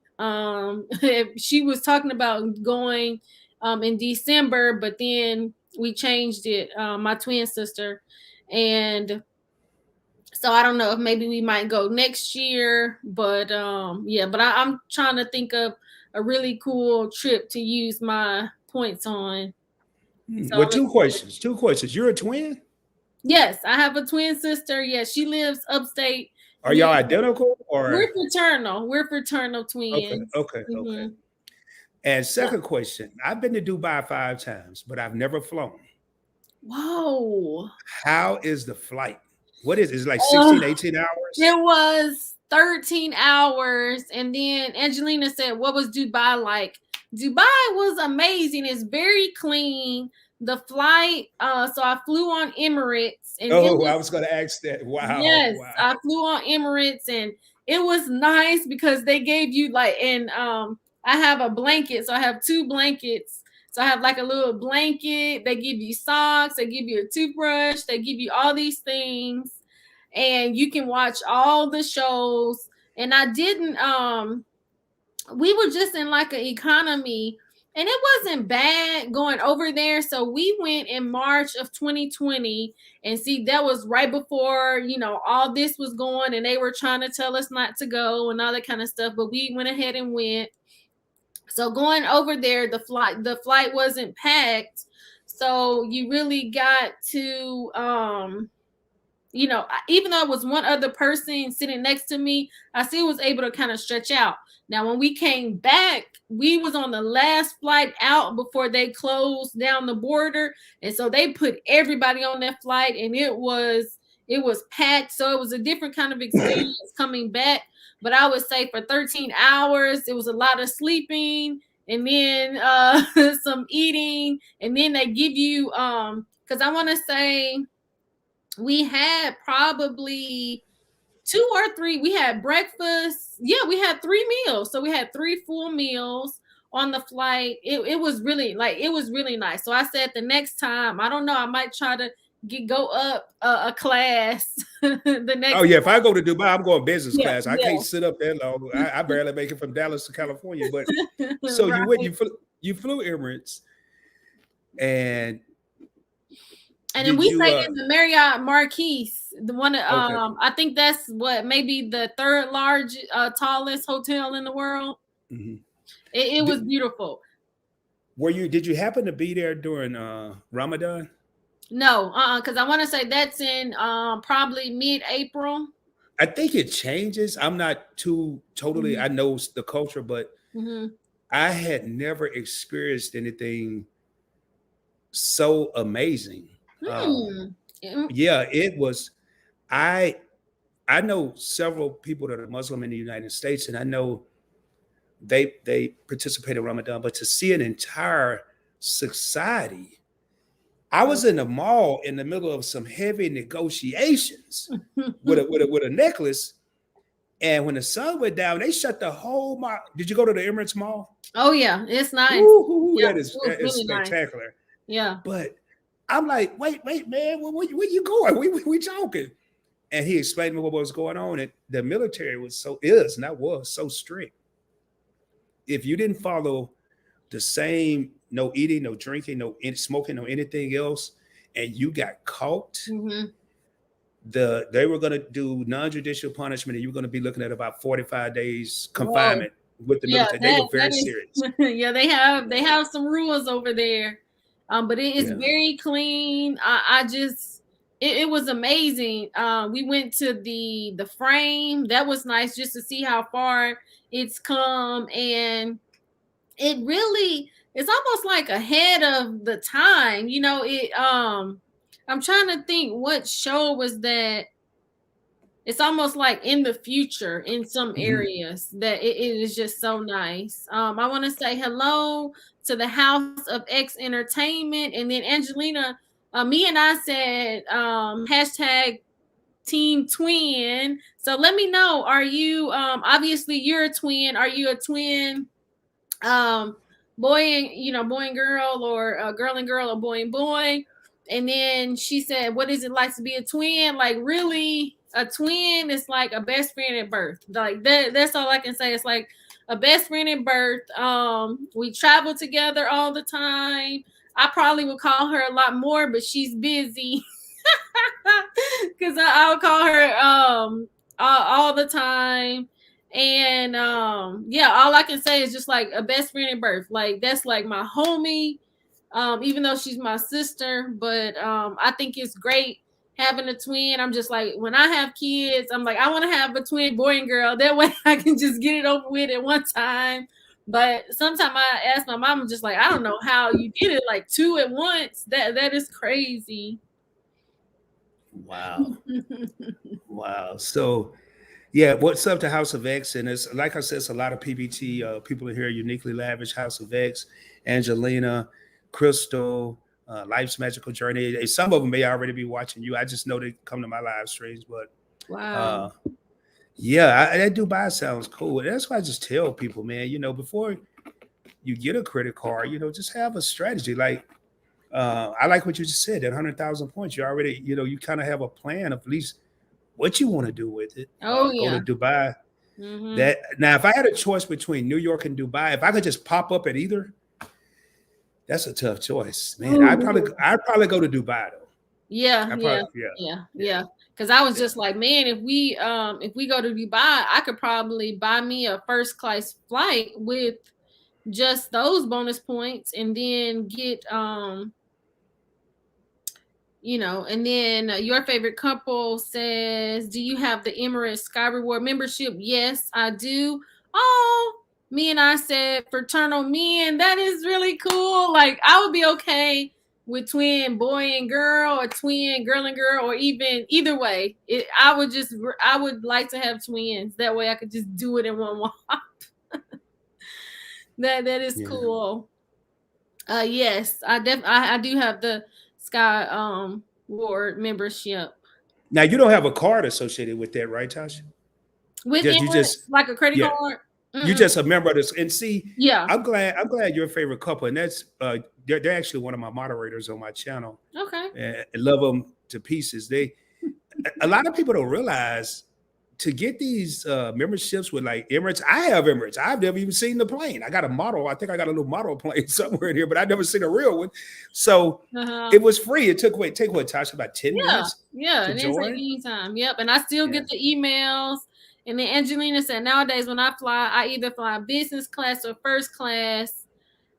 She was talking about going in December, but then we changed it, my twin sister. And so I don't know if maybe we might go next year, but yeah, but I'm trying to think of a really cool trip to use my points on. So Well, I'm two excited. questions. Two questions. You're a twin. Yes, I have a twin sister. Yes, she lives upstate Are New y'all York. identical We're or fraternal. We're fraternal okay? twins. Okay. Okay. Hmm. And Yeah. second question, I've been to Dubai 5 times, but I've never flown. Whoa. How is the flight? What is it? Is it like Uh, 16, 18 hours? it was 13 hours. And then Angelina said, what was Dubai like? Dubai was amazing. It's very clean. The flight, so I flew on Emirates and it Oh, I was was going to ask that. Wow. yes, Wow. I flew on Emirates and it was nice because they gave you like and I have a blanket, so I have two blankets. So I have like a little blanket, they give you socks, they give you a toothbrush, they give you all these things and you can watch all the shows. And I didn't we were just in like an economy and it wasn't bad going over there. So we went in March of 2020 and see that was right before, all this was going and they were trying to tell us not to go and all that kind of stuff. But we went ahead and went. So going over there, the flight wasn't packed. So you really got to even though it was one other person sitting next to me, I still was able to kind of stretch out. Now, when we came back, we was on the last flight out before they closed down the border. And so they put everybody on that flight, and it was packed. So it was a different kind of experience coming back. But I would say for 13 hours, it was a lot of sleeping and then some eating. And then they give you because I want to say we had probably two or three. We had breakfast. Yeah, we had 3 meals. So we had 3 full meals on the flight. It was really nice. So I said the next time, I don't know, I might try to go up a class the next. Oh yeah, if I go to Dubai, I'm going business Yeah, class. I yeah. can't sit up that long. I barely make it from Dallas to California. But so Right. you flew Emirates, and And then did we you stayed in the Marriott Marquis, the one. okay? I think that's what maybe the third largest, tallest hotel in the world. Mhm. It was beautiful. Did you happen to be there during Ramadan? No, because I want to say that's in probably mid-April. I think it changes. I'm not too totally. Mhm. I know the culture, but Mhm. I had never experienced anything so amazing. Hmm. Mm. Yeah, it was. I I know several people that are Muslim in the United States, and I know they participate in Ramadan, but to see an entire society, I was in the mall in the middle of some heavy negotiations with a necklace, and when the sun went down, they shut the whole mall. Did you go to the Emirates Mall? Oh yeah, it's nice. Woo, Yeah, that it is was really nice. spectacular. Yeah. But I'm like, wait, man, where you going? We talking. And he explained to me what was going on. And the military was so strict. If you didn't follow the same, no eating, no drinking, no smoking, no anything else, and you got caught, Mm-hmm. they were going to do non-judicial punishment, and you were going to be looking at about 45 days Whoa. confinement with the Yeah, military. They that were very that is. serious. Yeah, they have some rules over there, but it is Yeah. very clean. I just it was amazing. We went to the frame. That was nice just to see how far it's come, and it's almost like ahead of the time. I'm trying to think what show was that. It's almost like in the future in some Mhm. areas that it is just so nice. I want to say hello to the House of X Entertainment, and then Angelina, me and I said hashtag Team Twin. So let me know. Are you obviously you're a twin? Are you a twin? um boy and girl, or girl and girl, or boy and boy? And then she said, what is it like to be a twin? Like, really, a twin is like a best friend at birth. Like that's all I can say. It's like a best friend at birth. We travel together all the time. I probably would call her a lot more, but she's busy. Because I'll call her all the time. And yeah, all I can say is just like a best friend at birth. Like, that's like my homie, even though she's my sister. But I think it's great having a twin. I'm just like, when I have kids, I'm like, I want to have a twin boy and girl. That way I can just get it over with at one time. But sometimes I ask my mom, I'm just like, I don't know how you did it, like two at once. That is crazy. Wow. Wow. So, yeah, what's up to House of X? And it's like I said, it's a lot of PBT people in here, Uniquely Lavish, House of X, Angelina, Crystal, Life's Magical Journey. And some of them may already be watching you. I just know they come to my live streams, but Wow. uh, yeah, that Dubai sounds cool. And that's why I just tell people, man, before you get a credit card, just have a strategy. Like, I like what you just said, that 100,000 points. You already, you kind of have a plan of at least what you want to do with it. Oh Go to yeah. Dubai. Mm-hmm. That now, if I had a choice between New York and Dubai, if I could just pop up at either, that's a tough choice, man. I'd probably go to Dubai though. Yeah, I yeah, probably yeah yeah, yeah yeah. Because I was yeah. just like, man, if we go to Dubai, I could probably buy me a first class flight with just those bonus points, and then get And then your favorite couple says, do you have the Emirates Sky Reward membership? Yes, I do. Oh, me and I said fraternal men. That is really cool. Like, I would be okay with twin boy and girl, or twin girl and girl, or even either way. I would like to have twins. That way I could just do it in one walk. That is Yeah. cool. Yes, I do have the Sky Ward membership. Now you don't have a card associated with that, right, Tasha? With Just you Emirates, just like a credit yeah. card? You Mm-mm. just a member of this. And see, Yeah. I'm glad you're a favorite couple, and that's they're actually one of my moderators on my channel. Okay. And I love them to pieces. A lot of people don't realize to get these memberships with like Emirates. I have Emirates. I've never even seen the plane. I got a model. I think I got a little model plane somewhere in here, but I've never seen a real one. So it was free. It take what, Tasha, about 10 minutes Yeah. to It didn't take join. any time. Yep. And I still Yeah. get the emails. And then Angelina said, nowadays when I fly, I either fly business class or first class.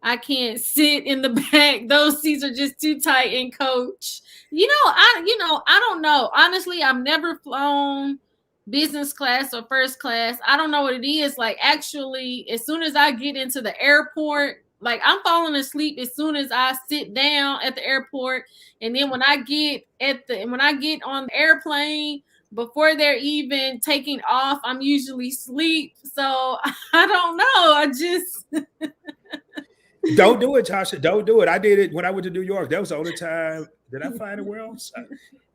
I can't sit in the back. Those seats are just too tight and coach. I don't know. Honestly, I've never flown business class or first class. I don't know what it is. Like, actually, as soon as I get into the airport, like, I'm falling asleep as soon as I sit down at the airport. And then when I get on the airplane, before they're even taking off, I'm usually asleep. So I don't know. I just Don't do it, Tasha. Don't do it. I did it when I went to New York. That was the only time. Did I fly anywhere else?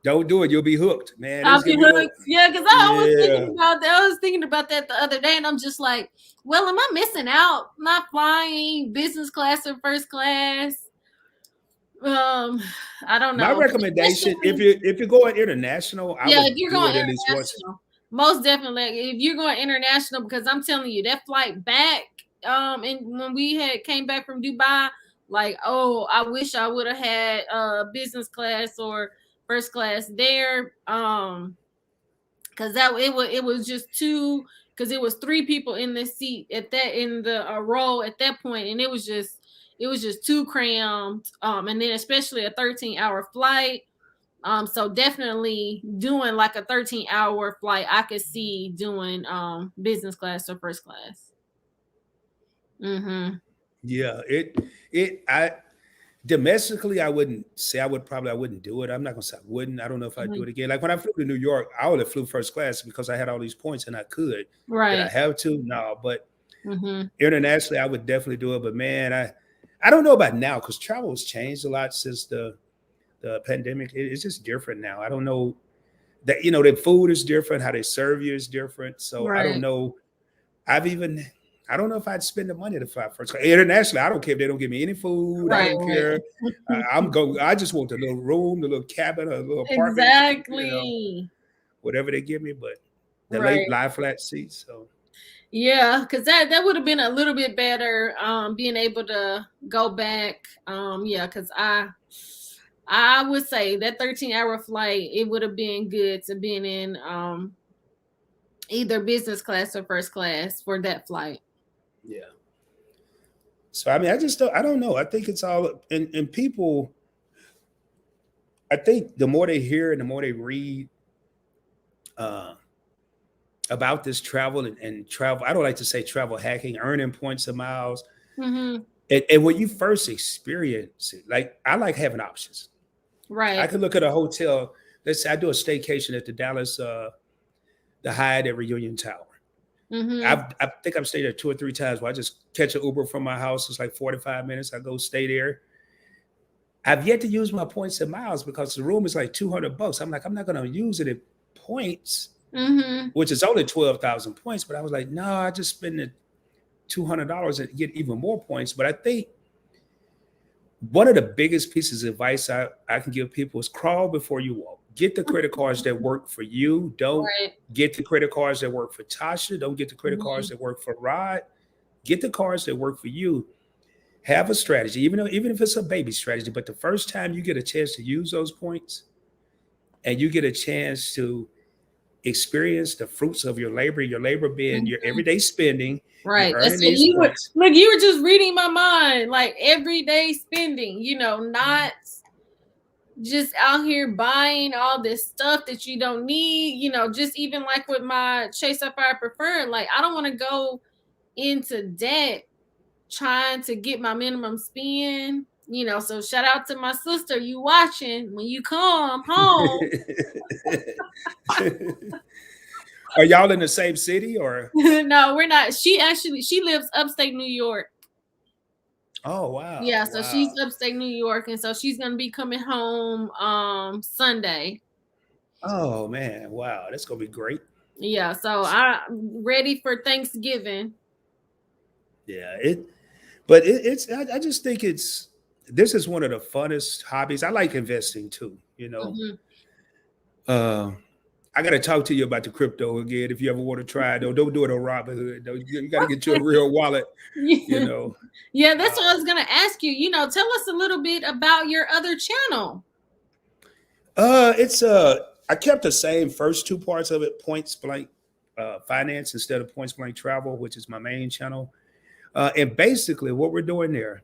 Don't do it. You'll be hooked, man. I'll It's be gonna be no. hooked. Yeah, because I was Yeah. thinking about that. I was thinking about that the other day, and I'm just like, well, am I missing out not flying business class or first class? I don't My know. recommendation, if you're going international, I Yeah, if would you're do going it at least once. international, most definitely. If you're going international, because I'm telling you, that flight back, and when we came back from Dubai, like, oh, I wish I would have had business class or first class there. Because it was just two, because it was three people in the seat in the row at that point, and it was just too crammed. And then especially a 13-hour flight. So definitely doing like a 13-hour flight, I could see doing business class or first class. Mm-hmm. Yeah, I domestically, I wouldn't say I wouldn't do it. I'm not gonna say I wouldn't. I don't know if I'd do Mm-hmm. it again. Like when I flew to New York, I would have flew first class because I had all these points and I could. Did I Right. have to? No, but Mm-hmm. internationally, I would definitely do it. But man, I don't know about now because travel has changed a lot since the pandemic. It's just different now. I don't know that the food is different, how they serve you is different. So I don't Right. know. I've even I don't know if I'd spend the money to fly first. Internationally, I don't care if they don't give me any food. I Right. don't Right. care. I'm going. I just want the little room, the little cabin, a little apartment. Exactly. Whatever they give me. But the late Right. lie flat seats. So Yeah, because that would have been a little bit better, being able to go back. Yeah, because I would say that 13-hour flight, it would have been good to been in either business class or first class for that flight. yeah. So I mean, I don't know. I think it's all and people. I think the more they hear and the more they read uh, about this travel and travel, I don't like to say travel hacking, earning points and miles. Mm-hmm. And when you first experience it, like I like having options. I Right. could look at a hotel. Let's say I do a staycation at the Dallas, the Hyatt at Reunion Tower. Mm-hmm. I think I've stayed there 2 or 3 times where I just catch an Uber from my house. It's like 45 minutes. I go stay there. I've yet to use my points and miles because the room is like $200. I'm like, I'm not going to use it in points, Mm-hmm. which is only 12,000 points. But I was like, no, I just spend the $200 and get even more points. But I think one of the biggest pieces of advice I can give people is crawl before you walk. Get the credit cards that work for you. Don't Right. get the credit cards that work for Tasha. Don't get the credit Mm-hmm. cards that work for Rod. Get the cards that work for you. Have a strategy, even if it's a baby strategy. But the first time you get a chance to use those points and you get a chance to experience the fruits of your labor being your Mm-hmm. everyday spending, you're Right. earning That's it. these points. You were just reading my mind, like everyday spending, not just out here buying all this stuff that you don't need, just even like with my Chase Sapphire Preferred, like I don't want to go into debt trying to get my minimum spend. So shout out to my sister. You watching when you come home. Are y'all in the same city or? No, we're not. She lives upstate New York. Oh wow, Yeah, so she's wow. upstate New York, and so she's gonna be coming home Sunday. Oh man, wow, that's gonna be great. Yeah, so I'm ready for Thanksgiving. Yeah, I just think this is one of the funnest hobbies. I like investing too. Hmm. Uh, I got to talk to you about the crypto again. If you ever want to try it, though, don't do it on Robinhood. Though. You got to get you a real wallet. You Yeah, know, yeah, that's what I uh, was gonna ask you. Tell us a little bit about your other channel. it's I kept the same first two parts of it: points blank finance instead of points blank travel, which is my main channel. And basically, what we're doing there,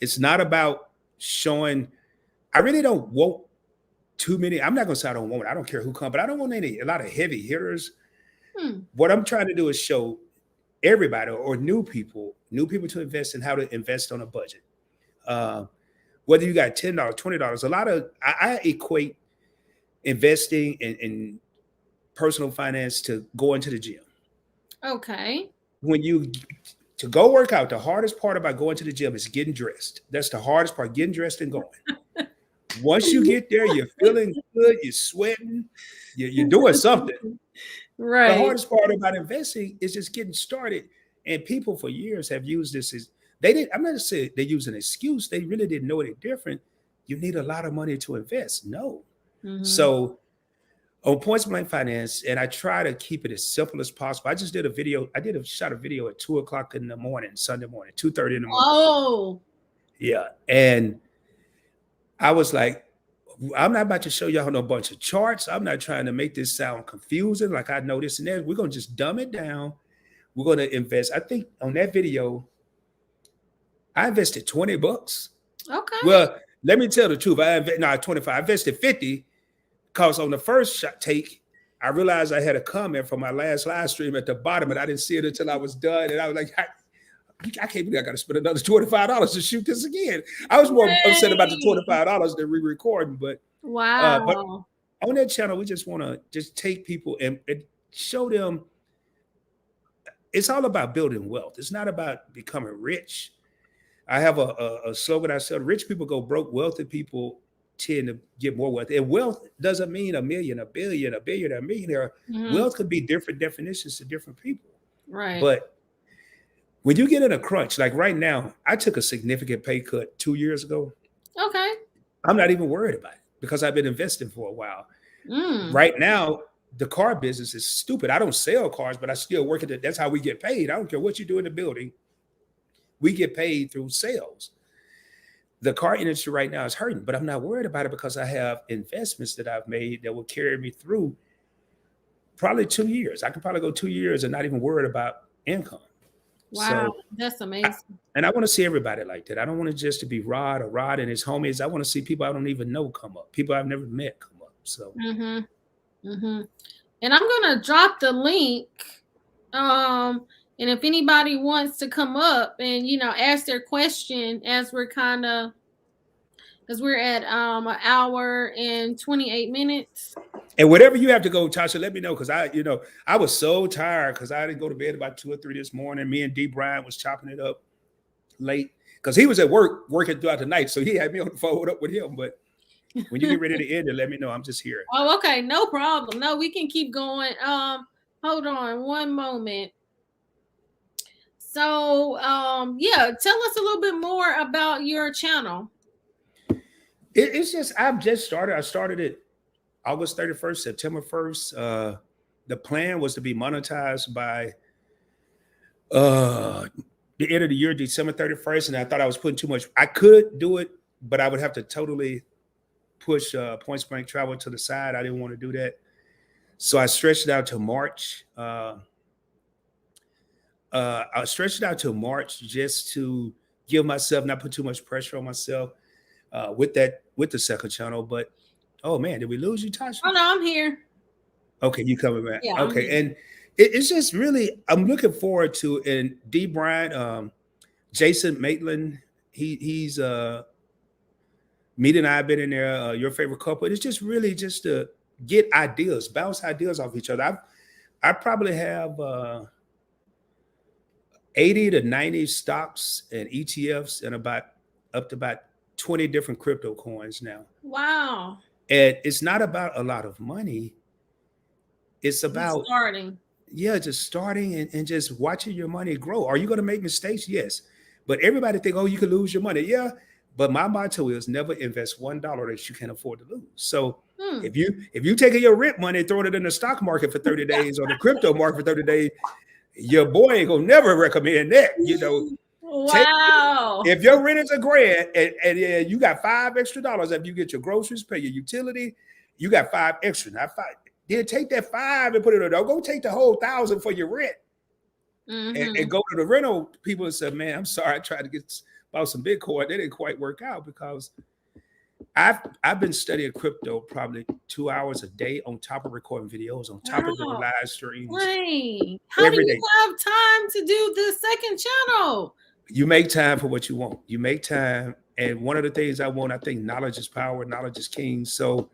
it's not about showing. I really don't want too many. I'm not gonna say I don't want it. I don't care who come, but I don't want a lot of heavy hitters. Hmm. What I'm trying to do is show everybody or new people to invest in how to invest on a budget. Uh, whether you got $10, $20, a lot of I equate investing in personal finance to going to the gym. Okay. When you to go work out, the hardest part about going to the gym is getting dressed. That's the hardest part, getting dressed and going. Once you get there, you're feeling good, you're sweating, you're doing something. The Right. hardest part about investing is just getting started. And people for years have used this as they didn't. I'm not saying they use an excuse. They really didn't know any different. You need a lot of money to invest. No. Hmm. So on Points Blank Finance, and I try to keep it as simple as possible. I just did a video. Shot a video at 2 o'clock in the morning, Sunday morning, 2:30 in the morning. Oh. Yeah. And I was like, I'm not about to show y'all no bunch of charts. I'm not trying to make this sound confusing. Like I know this and that. We're gonna just dumb it down. We're gonna invest. I think on that video, I invested $20. Okay. Well, let me tell the truth. I invested 25. I invested 50 because on the first shot take, I realized I had a comment from my last live stream at the bottom, and I didn't see it until I was done. And I was like, I can't believe I got to spend another $25 to shoot this again. I was more upset about the Yay. $25 than re-recording, but Wow. on that channel, we just want to just take people and show them it's all about building wealth. It's not about becoming rich. I have a slogan I said: rich people go broke, wealthy people tend to get more wealth. And wealth doesn't mean a million, a billion, a billionaire, a millionaire. Hmm. Wealth could be different definitions to different people. Right. But when you get in a crunch, like right now, I took a significant pay cut 2 years ago. Okay. I'm not even worried about it because I've been investing for a while. Mm. Right now, the car business is stupid. I don't sell cars, but I still work at it. That's how we get paid. I don't care what you do in the building. We get paid through sales. The car industry right now is hurting, but I'm not worried about it because I have investments that I've made that will carry me through probably 2 years. I can probably go 2 years and not even worried about income. Wow. So, That's I, amazing. and I want to see everybody like that. I don't want it just to be Rod or Rod and his homies. I want to see people I don't even know come up, people I've never met come up. So, Hmm. Hmm. And I'm gonna drop the link. And if anybody wants to come up and ask their question as we're at an hour and 28 minutes. and whatever you have to go, Tasha, let me know because I was so tired because I didn't go to bed about 2 or 3 this morning. Me and D Bryant was chopping it up late because he was at work working throughout the night, so he had me on the phone up with him. But when you get ready to end it, let me know. I'm just here. Oh, okay, no problem. No, we can keep going. Hold on one moment. So, yeah, tell us a little bit more about your channel. It's just I've just started. I started it August 31st, September 1st. The plan was to be monetized by uh, the end of the year, December 31st, and I thought I was putting too much. I could do it, but I would have to totally push Points Blank Travel to the side. I didn't want to do that, so I stretched it out to March. I stretched it out to March just to give myself not put too much pressure on myself. With that with the second channel. But oh man, did we lose you, Tasha? Oh no, I'm here. Okay, you coming back? Yeah, I'm Okay, here. and it's just really I'm looking forward to. And D. Bryant, Jason Maitland, he's Meet and I have been in there. Your favorite couple. It's just really just to get ideas, bounce ideas off each other. I probably have 80 to 90 stocks and ETFs and about up to about 20 different crypto coins now. Wow. And it's not about a lot of money. It's Just about, starting. yeah, just starting and just watching your money grow. Are you going to make mistakes? Yes. But everybody think, oh, you could lose your money. Yeah. But my motto is never invest $1 that you can't afford to lose. So if you taking your rent money and throwing it in the stock market for 30 days or the crypto market for 30 days, your boy ain't gonna never recommend that. You know, Wow. if your rent is $1,000 and you got $5 extra if you get your groceries, pay your utility, you got 5 extra. Not 5. Then take that 5 and put it on. Don't go take the whole 1,000 for your rent. And go to the rental people and say, man, I'm sorry, I tried to get about some Bitcoin. They didn't quite work out because I've been studying crypto probably 2 hours a day on top of recording videos, on top of doing live streams. Right. How do you have time to do the second channel? You make time for what you want. You make time. And one of the things I want, I think knowledge is power, knowledge is king. So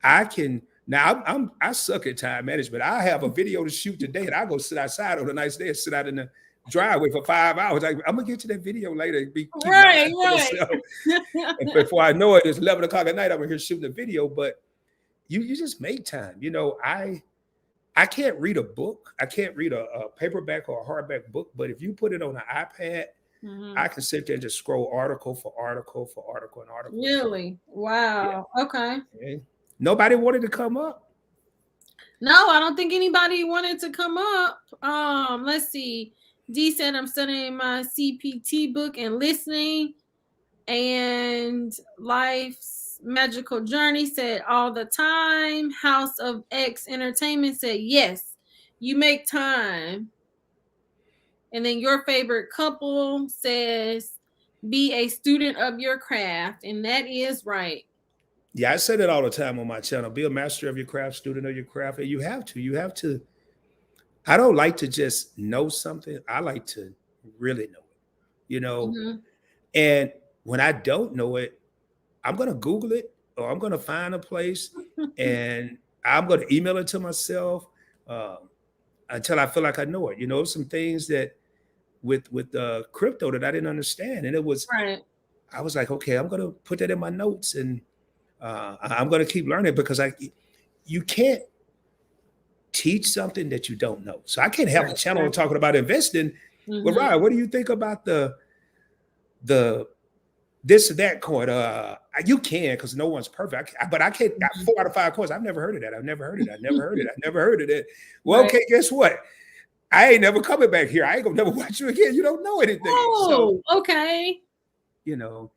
I can now I suck at time management. I have a video to shoot today and I go sit outside on a nice day and sit out in the driveway for 5 hours. I'm gonna get to that video later. Right. And before I know it, it's 11 o'clock at night. I'm here shooting a video, but you just make time. You know, I can't read a book. I can't read a paperback or a hardback book, but if you put it on an iPad, I can sit there and just scroll article for article for article and article. Really? Wow. Yeah. Okay. Nobody wanted to come up. No, I don't think anybody wanted to come up. Let's see. D said I'm studying my CPT book and listening. And Life's Magical Journey said all the time. House of X Entertainment said yes, you make time. And then Your Favorite Couple says be a student of your craft. And that is right. Yeah, I say that all the time on my channel. Be a master of your craft, student of your craft. And you have to. I don't like to just know something. I like to really know it, you know. And when I don't know it, I'm going to Google it or I'm going to find a place and I'm going to email it to myself until I feel like I know it. You know, some things that with crypto that I didn't understand. And it was, I was like, okay, I'm going to put that in my notes and I'm going to keep learning because you can't teach something that you don't know. So I can't have a channel talking about investing. But Ryan, what do you think about the this or that coin? You can because no one's perfect. But I can't. 4 out of 5 coins. I've never heard of that. I've never heard of it. Well, okay, guess what? I ain't never coming back here. I ain't gonna never watch you again. You don't know anything. Oh, so, okay. You know,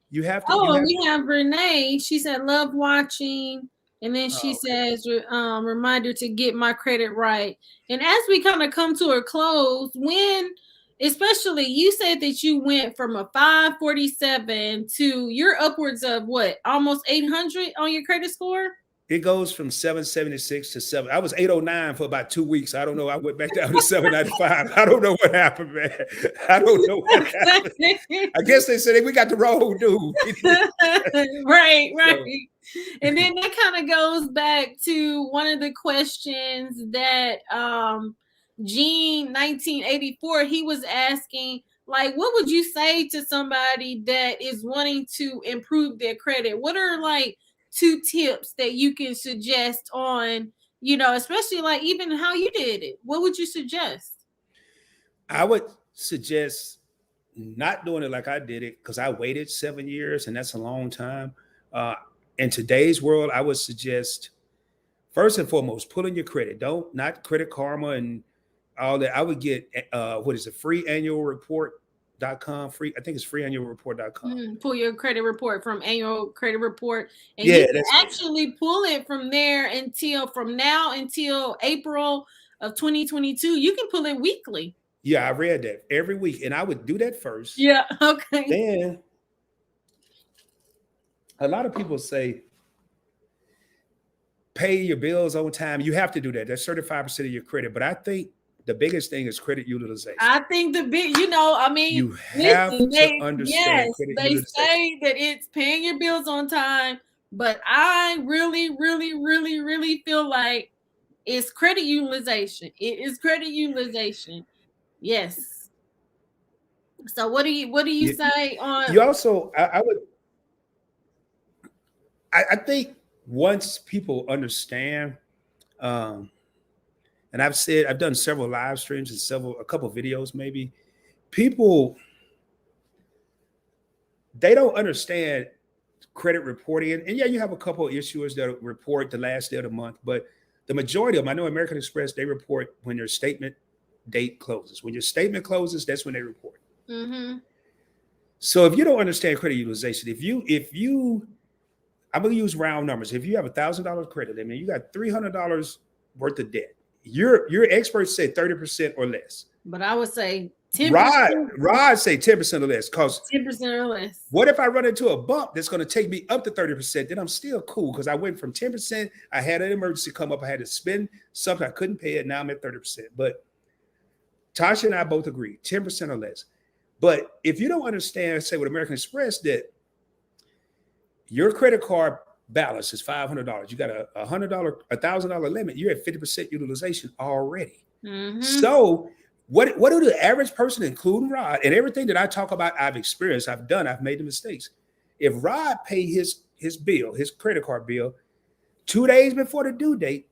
you have to. Oh, we have Renee. She said, love watching. And then she says, reminder to get my credit right. And as we kind of come to a close, especially you said that you went from a 547 to you're upwards of what, almost 800 on your credit score? It goes from 776 to 7. I was 809 for about 2 weeks. I don't know. I went back down to 795. I don't know what happened, man. I don't know what happened. I guess they said we got the wrong dude. Right. So. And then that kind of goes back to one of the questions that Gene 1984, he was asking, like, what would you say to somebody that is wanting to improve their credit? What are like 2 tips that you can suggest on, you know, especially like even how you did it? What would you suggest? I would suggest not doing it like I did it because I waited 7 years and that's a long time. In today's world, I would suggest first and foremost, pulling your credit. Not Credit Karma and all that. I would get free annual report.com. Free, I think it's freeannualreport.com. Pull your credit report from annual credit report. And you can actually pull it from there from now until April of 2022. You can pull it weekly. Yeah, I read that every week. And I would do that first. Yeah, okay. Then a lot of people say pay your bills on time. You have to do that. That's 35% of your credit. But I think the biggest thing is credit utilization. I think the big, I mean, You have listen, to understand credit they utilization. say that it's paying your bills on time, but I really, really, really, really feel like it's credit utilization. It is credit utilization. Yes. So what do you say on? You also, I think once people understand, and I've done several live streams and a couple of videos, maybe people, they don't understand credit reporting. And yeah, you have a couple of issuers that report the last day of the month, but the majority of them, I know American Express, they report when their statement date closes. When your statement closes, that's when they report. Mm-hmm. So if you don't understand credit utilization, if you, I'm going to use round numbers. If you have $1,000 credit limit, you got $300 worth of debt. Your experts say 30% or less. But I would say 10%. Rod say 10% or less. Because 10% or less. What if I run into a bump that's going to take me up to 30%? Then I'm still cool because I went from 10%. I had an emergency come up. I had to spend something. I couldn't pay it. Now I'm at 30%. But Tasha and I both agree, 10% or less. But if you don't understand, say with American Express, that your credit card balance is $500. You got a $1,000 limit. You're at 50% utilization already. Mm-hmm. So what do the average person, including Rod, and everything that I talk about, I've experienced, I've done, I've made the mistakes. If Rod pay his bill, his credit card bill, 2 days before the due date,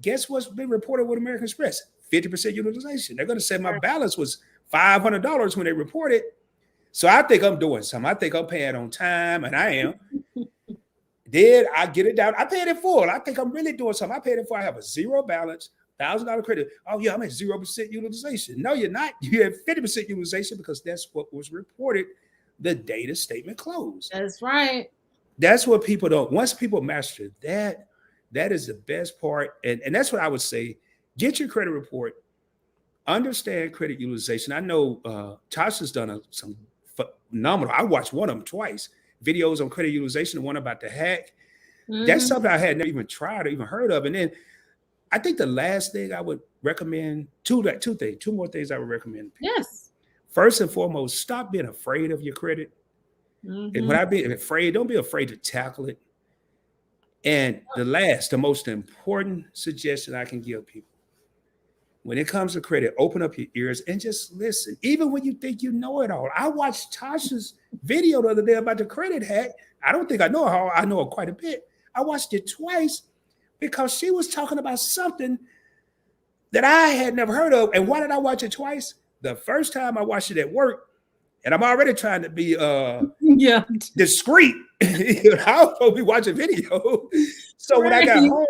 guess what's been reported with American Express? 50% utilization. They're going to say my balance was $500 when they report it. So I think I'm doing something. I think I'm paying on time, and I am. Then I get it down. I paid it full. I think I'm really doing something. I paid it full. I have a zero balance, $1,000 credit. Oh yeah, I'm at 0% utilization. No, you're not. You have 50% utilization because that's what was reported the day the statement closed. That's right. That's what people don't. Once people master that, that is the best part. And that's what I would say. Get your credit report. Understand credit utilization. I know Tasha's done some phenomenal. I watched one of them twice. Videos on credit utilization, the one about the hack. Mm-hmm. That's something I had never even tried or even heard of. And then I think the last thing I would recommend, two more things I would recommend. People. Yes. First and foremost, stop being afraid of your credit. Mm-hmm. And when I be afraid, don't be afraid to tackle it. And the most important suggestion I can give people, when it comes to credit, open up your ears and just listen. Even when you think you know it all. I watched Tasha's video the other day about the credit hack. I don't think I know how. I know it quite a bit. I watched it twice because she was talking about something that I had never heard of. And why did I watch it twice? The first time I watched it at work, and I'm already trying to be discreet. I was supposed to be watching video. So when I got home,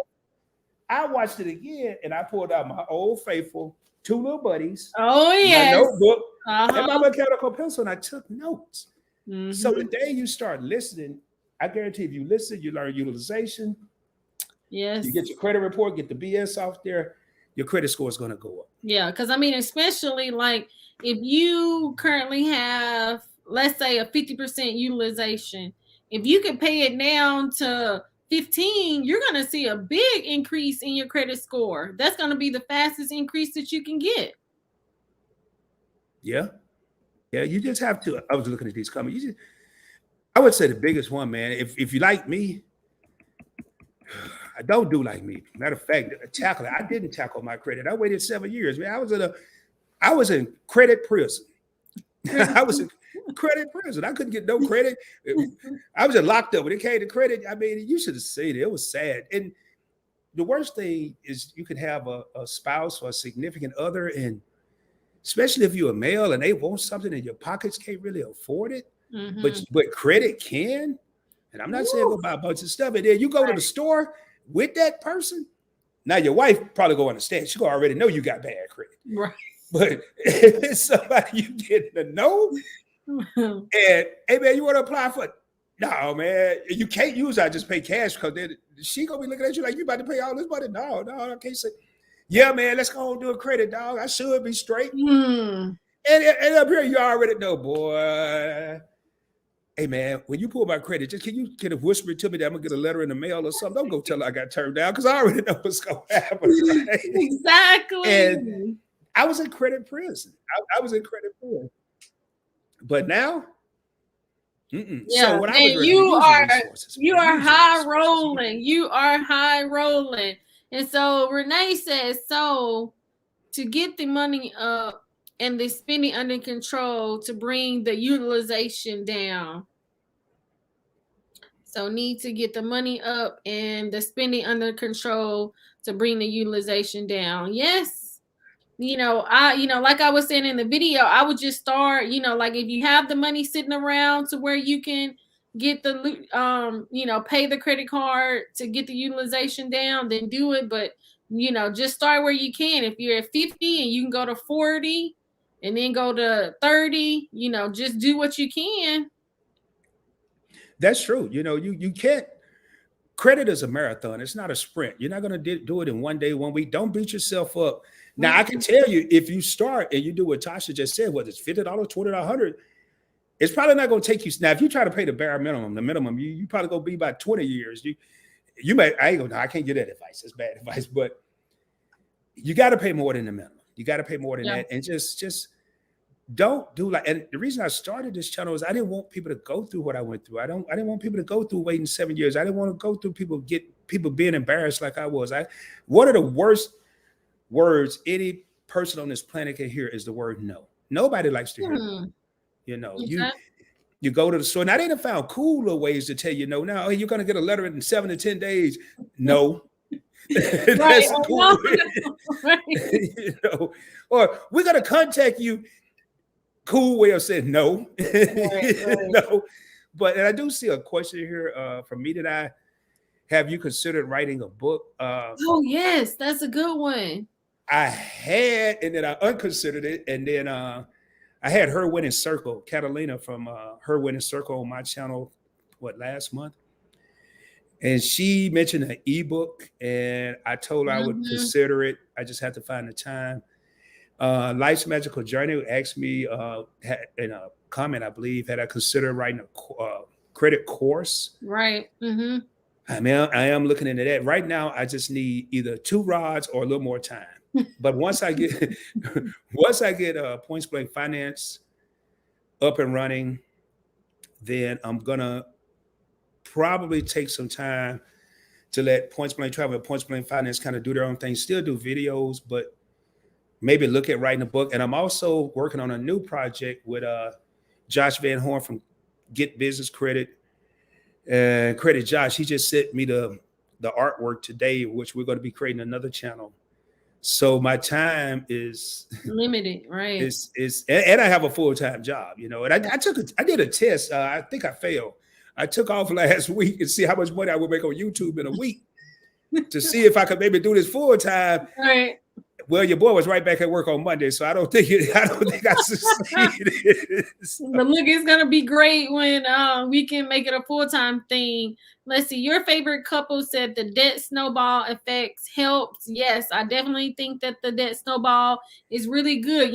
I watched it again, and I pulled out my old faithful 2 little buddies. Oh, yes. My notebook and my mechanical pencil, and I took notes. Mm-hmm. So the day you start listening, I guarantee if you listen, you learn utilization. Yes. You get your credit report, get the BS off there, your credit score is going to go up. Yeah, because I mean, especially like if you currently have, let's say, a 50% utilization, if you can pay it down to 15, you're going to see a big increase in your credit score. That's going to be the fastest increase that you can get. Yeah. Yeah, you just have to. I was looking at these comments. I would say the biggest one, man, if you like me, I don't do like me. Matter of fact, I didn't tackle my credit. I waited 7 years. Man, I was in credit prison. I was in credit prison. I couldn't get no credit. I was just locked up when it came to credit. I mean, you should have seen it. It was sad. And the worst thing is you can have a spouse or a significant other, and especially if you're a male and they want something and your pockets can't really afford it, but credit can. And I'm not saying go buy a bunch of stuff. And then you go to the store with that person. Now your wife probably go understand. She go already know you got bad credit. Right. But if it's somebody you get to know, and hey man, you want to apply for it? No, man, you can't use I just pay cash because then she gonna be looking at you like you about to pay all this money. No, I can't say. Yeah, man, let's go and do a credit, dog. I should be straight. And up here, you already know, boy. hey man, when you pull my credit, just can you whisper to me that I'm gonna get a letter in the mail or something? Don't go tell her I got turned down because I already know what's gonna happen, right? And Exactly. I was in credit prison. I was in credit prison. But now, so Yeah, what I and would recommend, use your resources, you man. are Use your high resources. rolling. You are high rolling. And so Renee says, so to get the money up and the spending under control to bring the utilization down. So need to get the money up and the spending under control to bring the utilization down. Yes. Like I was saying in the video, I would just start, like if you have the money sitting around to where you can get the pay the credit card to get the utilization down, then do it. But just start where you can. If you're at 50 and you can go to 40 and then go to 30, just do what you can. That's true. You can't. Credit is a marathon. It's not a sprint. You're not going to do it in one day, 1 week. Don't beat yourself up. Now, I can tell you, if you start and you do what Tasha just said, whether it's $50, $20, $100, it's probably not going to take you. Now, if you try to pay the bare minimum, you probably going to be about 20 years. You may, I ain't gonna, I can't give that advice. It's bad advice, but you got to pay more than the minimum. You got to pay more than that. And just don't do like, and the reason I started this channel is I didn't want people to go through what I went through. I didn't want people to go through waiting 7 years. I didn't want to go through people being embarrassed like I was. One of the worst words any person on this planet can hear is the word no. Nobody likes to hear no. You go to the store. Now they done found cooler ways to tell you no. Now, hey, you're gonna get a letter in 7 to 10 days. No. That's cool. Right. Or we're gonna contact you. Cool way of saying no. Right. No. But and I do see a question here from me that have you considered writing a book? Oh yes, that's a good one. I had, and then I unconsidered it, and then I had Her Winning Circle, Catalina from Her Winning Circle on my channel, last month? And she mentioned an ebook, and I told her I would consider it. I just had to find the time. Life's Magical Journey asked me in a comment, I believe, had I considered writing a credit course. Right. I am looking into that. Right now, I just need either 2 rods or a little more time. But once I get Points Blank Finance up and running, then I'm gonna probably take some time to let Points Blank Travel and Points Blank Finance kind of do their own thing. Still do videos, but maybe look at writing a book. And I'm also working on a new project with Josh Van Horn from Get Business Credit. And credit Josh, he just sent me the artwork today, which we're going to be creating another channel. So my time is limited, right? And I have a full-time job, and I did a test. I think I failed. I took off last week and see how much money I would make on YouTube in a week to see if I could maybe do this full-time. Right. Well, your boy was right back at work on Monday, so I don't think I succeeded. But look, it's gonna be great when we can make it a full-time thing. Let's see. Your favorite couple said the debt snowball effects helps. Yes, I definitely think that the debt snowball is really good.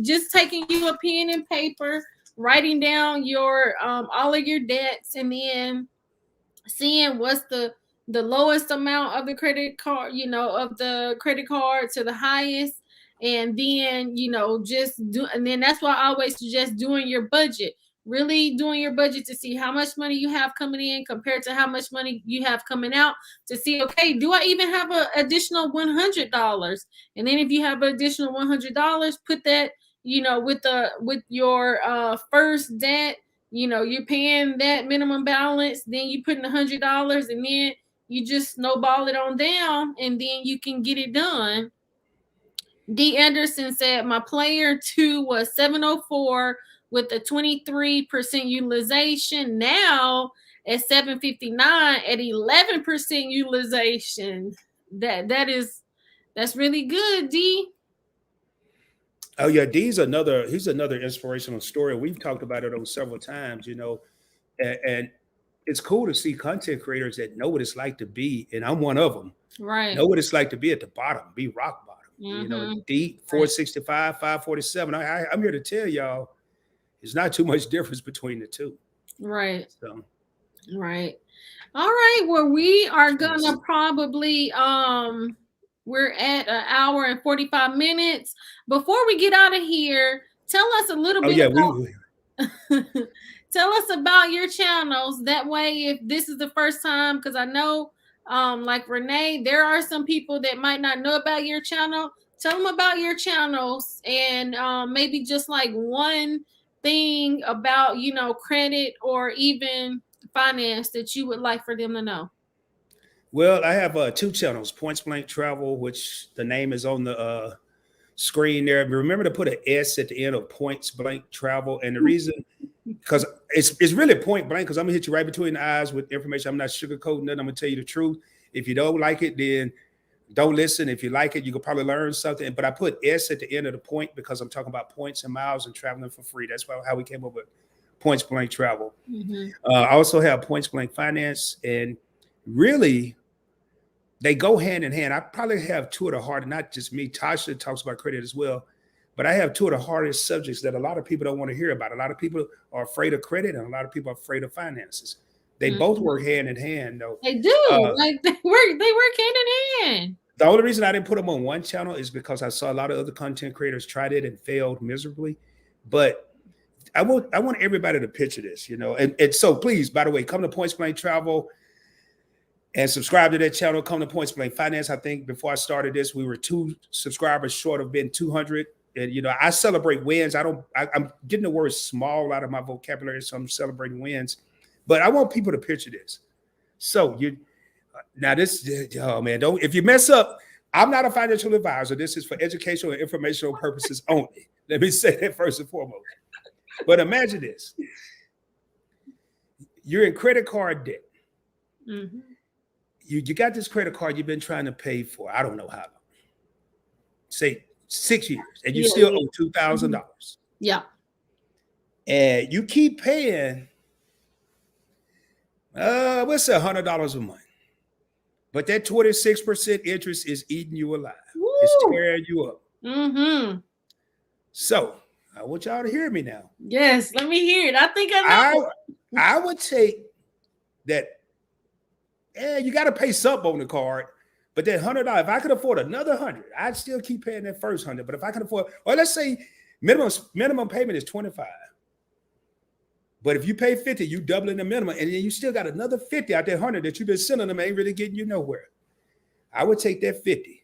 Just taking you a pen and paper, writing down your all of your debts, and then seeing what's the lowest amount of the credit card, of the credit card to the highest. And then, and then that's why I always suggest doing your budget, really doing your budget to see how much money you have coming in compared to how much money you have coming out, to see, okay, do I even have an additional $100? And then if you have an additional $100, put that, with your first debt, you're paying that minimum balance, then you put in $100, and then you just snowball it on down, and then you can get it done. D. Anderson said, my player 2 was 704 with a 23% utilization. Now at 759 at 11% utilization. That's really good, D. Oh yeah, he's another inspirational story. We've talked about it on several times, and it's cool to see content creators that know what it's like to be, and I'm one of them. Right. Know what it's like to be at the bottom, be rock bottom. Deep 465, 547. I'm here to tell y'all, there's not too much difference between the two. Right. So Right. All right. Well, we are yes. gonna probably we're at an hour and 45 minutes. Before we get out of here, tell us a little Oh bit yeah, tell us about your channels. That way, if this is the first time, because I know like Renee, there are some people that might not know about your channel. Tell them about your channels and maybe just like one thing about, you know, credit or even finance that you would like for them to know. well, I have two channels, Points Blank Travel, which the name is on the screen there. But remember to put an S at the end of Points Blank Travel. And the reason, because it's really point blank, because I'm gonna hit you right between the eyes with information. I'm not sugarcoating nothing. I'm gonna tell you the truth. If you don't like it, then don't listen. If you like it, you could probably learn something. But I put S at the end of the point because I'm talking about points and miles and traveling for free. That's how we came up with Points Blank Travel. Mm-hmm. I also have Points Blank Finance, and really they go hand in hand. I probably have two of the hardest, not just me. Tasha talks about credit as well, but I have two of the hardest subjects that a lot of people don't want to hear about. A lot of people are afraid of credit, and a lot of people are afraid of finances. They both Mm-hmm. work hand in hand, though. They do. Uh, Like they work hand in hand. the only reason I didn't put them on one channel is because I saw a lot of other content creators tried it and failed miserably. But I want everybody to picture this, you know. And so please, by the way, come to Points Blank Travel and subscribe to that channel. Come to Points Blank Finance. I think before I started this, we were 2 subscribers short of being 200. And you know, I celebrate wins. I'm getting the word small out of my vocabulary, so I'm celebrating wins. But I want people to picture this. So you now this, oh man, don't, if you mess up, I'm not a financial advisor. This is for educational and informational purposes only. Let me say that first and foremost. But imagine this: you're in credit card debt. Mm-hmm. You got this credit card you've been trying to pay for, I don't know how long, say 6 years, and you Yeah, still yeah. owe two thousand Mm-hmm. dollars, Yeah. and you keep paying, let's say $100 a month, but that 26% interest is eating you alive. It's Woo. tearing you up. Mm-hmm. So I want y'all to hear me now. Yes, let me hear it. I think I I know. I would take that. You got to pay something on the card, but that $100, if I could afford another 100, I'd still keep paying that first 100. But if I can afford, or let's say minimum payment is 25, but if you pay 50, you doubling the minimum, and then you still got another 50 out there 100 that you've been sending them ain't really getting you nowhere. I would take that 50.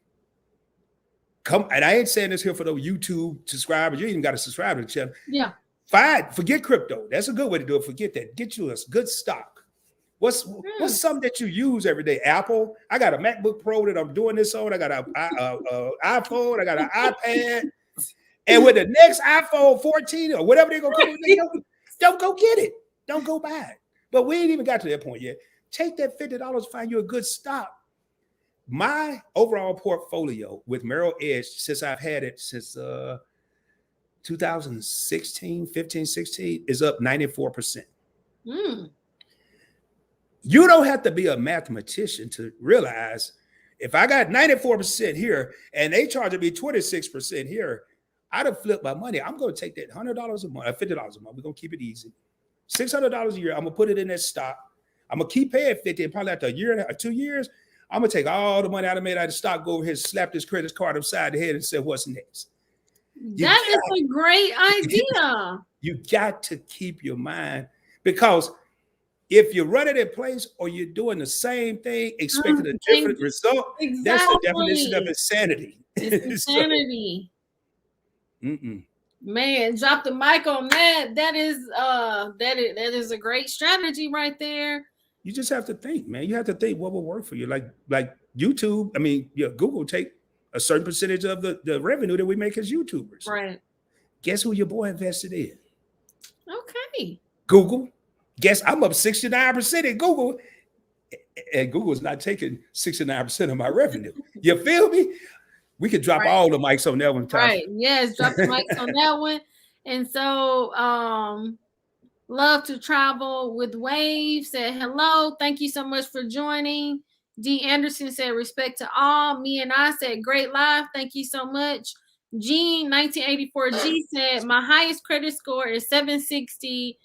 Come, and I ain't saying this here for those YouTube subscribers. You ain't even got to subscribe to the channel. Yeah. Fine, forget crypto. That's a good way to do it. Forget that. Get you a good stock. What's something that you use every day? Apple. I got a MacBook Pro that I'm doing this on. I got a iPhone. I got an iPad. And with the next iPhone 14 or whatever they're gonna come with, don't go get it. Don't go buy it. But we ain't even got to that point yet. Take that $50, find you a good stock. My overall portfolio with Merrill Edge, since I've had it since 2016, 15, 16, is up 94%. Mm. You don't have to be a mathematician to realize if I got 94% here and they charging me 26% here, I'd have flipped my money. I'm going to take that $100 a month, $50 a month. We're going to keep it easy. $600 a year. I'm going to put it in that stock. I'm going to keep paying 50. And probably after a year or 2 years, I'm going to take all the money I made out of the stock, go over here, slap this credit card upside the head and say, what's next? That is a great idea. You got to keep your mind, because if you run it in place or you're doing the same thing, expecting a different result, exactly. That's the definition of insanity. It's insanity. So, man, drop the mic on that. That is a great strategy right there. You just have to think, man. You have to think what will work for you. Like YouTube, I mean, Google take a certain percentage of the revenue that we make as YouTubers. Right. Guess who your boy invested in? Okay. Google. Guess I'm up 69% in Google, and Google's not taking 69% of my revenue. You feel me? We could drop all the mics on that one. Tasha. Right. Yes, drop the mics on that one. And so, love to travel with Wave said hello. Thank you so much for joining. D. Anderson said respect to all. Me and I said great live. Thank you so much. Jean 1984 G said my highest credit score is 760.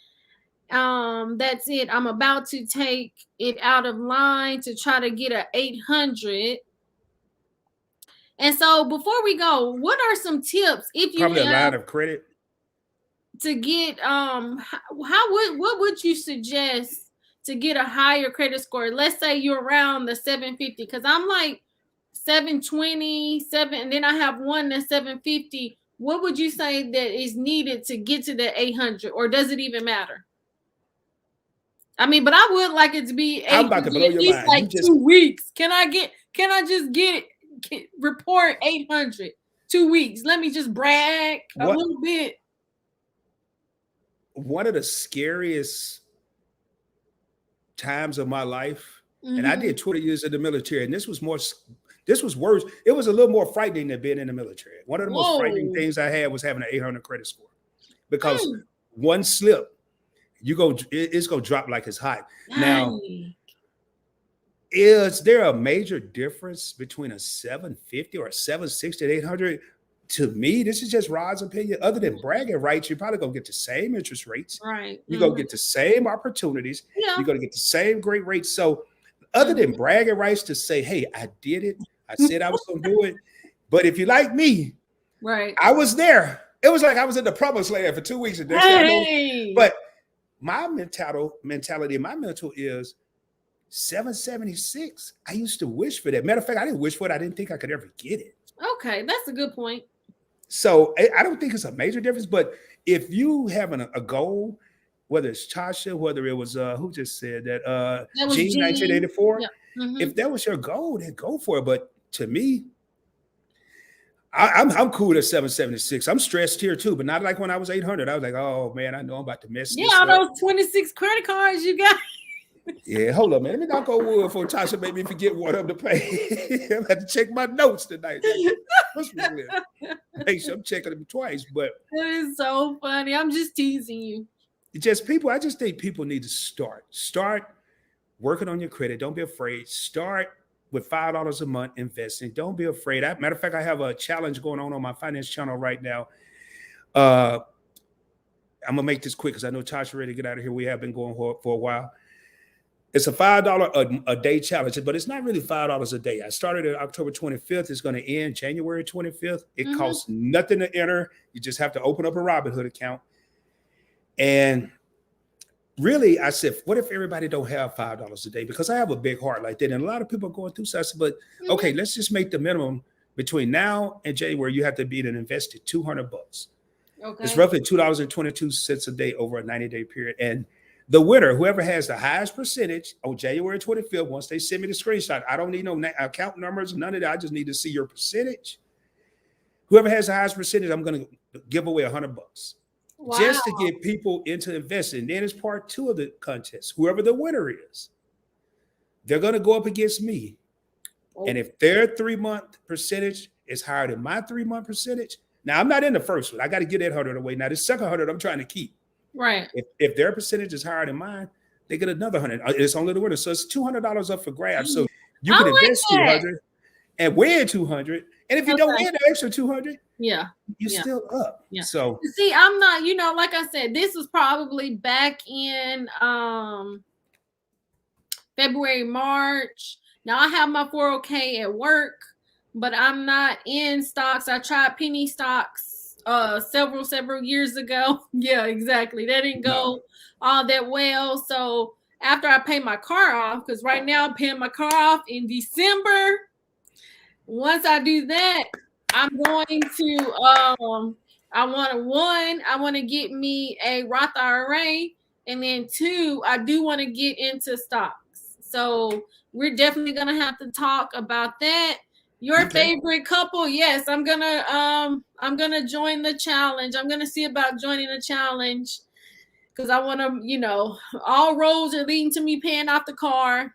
That's it. I'm about to take it out of line to try to get a 800. And so before we go, what are some tips if you Probably a have line of credit. to get what would you suggest to get a higher credit score? Let's say you're around the 750, because I'm like 727, and then I have one that's 750. What would you say that is needed to get to the 800, or does it even matter? I mean, but I would like it to be I'm about to 800 blow at your least mind. like 2 weeks. Can I just report 800 2 weeks? Let me just brag a what little bit. one of the scariest times of my life, and I Mm-hmm. did 20 years in the military, and this was worse. It was a little more frightening than being in the military. One of the most frightening Whoa. things I had was having an 800 credit score, because Mm. one slip, it's gonna drop like it's hot. Now, Dang. is there a major difference between a 750 or a 760 and 800? To me, this is just Rod's opinion. Other than bragging rights, you're probably gonna get the same interest rates. Right. You're gonna Mm-hmm. get the same opportunities. Yeah. You're gonna get the same great rates. So, other than Mm-hmm. bragging rights to say, "Hey, I did it. I said I was gonna do it." But if you like me, Right. I was there. It was like I was in the promised land for 2 weeks, and next thing I know. Hey. But my mentality, my mental is 776. I used to wish for that. Matter of fact, I didn't wish for it. I didn't think I could ever get it. Okay, that's a good point. So I don't think it's a major difference. But if you have a goal, whether it's Tasha, whether it was who just said that, That was Gene Gene. 1984, Yeah. Mm-hmm. if that was your goal, then go for it. But to me, I'm cool at 776. I'm stressed here too, but not like when I was 800. I was like, oh man, I know I'm about to mess Yeah, this all up. those 26 credit cards you got. Yeah, hold up, man. Let me knock on wood before Tasha made me forget one of them to pay. I had to check my notes tonight. Christmas list. Make sure I'm checking them twice. But That is so funny. I'm just teasing you. just people, I just think people need to start working on your credit. Don't be afraid. Start with $5 a month investing. Don't be afraid. Matter of fact, I have a challenge going on my finance channel right now. I'm gonna make this quick because I know Tasha ready to get out of here. We have been going for a while. It's a $5 a day challenge, but it's not really $5 a day. I started it October 25th. It's going to end January 25th. It Mm-hmm. costs nothing to enter. You just have to open up a Robinhood account. And really, I said, what if everybody don't have $5 a day? Because I have a big heart like that. And a lot of people are going through stuff. But Mm-hmm. okay, let's just make the minimum between now and January. You have to be invested $200. Okay. It's roughly $2.22 a day over a 90-day period. And the winner, whoever has the highest percentage on January 25th, once they send me the screenshot, I don't need no account numbers, none of that. I just need to see your percentage. Whoever has the highest percentage, I'm going to give away $100 Wow. just to get people into investing. Then it's part 2 of the contest. Whoever the winner is, they're going to go up against me. Oh. And if their 3-month percentage is higher than my 3-month percentage, now I'm not in the first one. I got to get that 100 away. Now the second 100 I'm trying to keep. Right. If their percentage is higher than mine, they get another 100. It's only the winner, so it's $200 up for grabs. So you can invest 200 and win 200, and if you don't win the extra 200, yeah, you're still up. Yeah. So see, I'm not. Like I said, this was probably back in February, March. Now I have my 401k at work, but I'm not in stocks. I tried penny stocks several years ago. Yeah, exactly. That didn't go all that well. So after I pay my car off, because right now I'm paying my car off in December. Once I do that, I'm going to I want to get me a Roth IRA, and then 2, I do want to get into stocks. So we're definitely gonna have to talk about that. Your favorite couple? Yes, I'm gonna join the challenge. I'm gonna see about joining the challenge because I want to, all roads are leading to me paying off the car.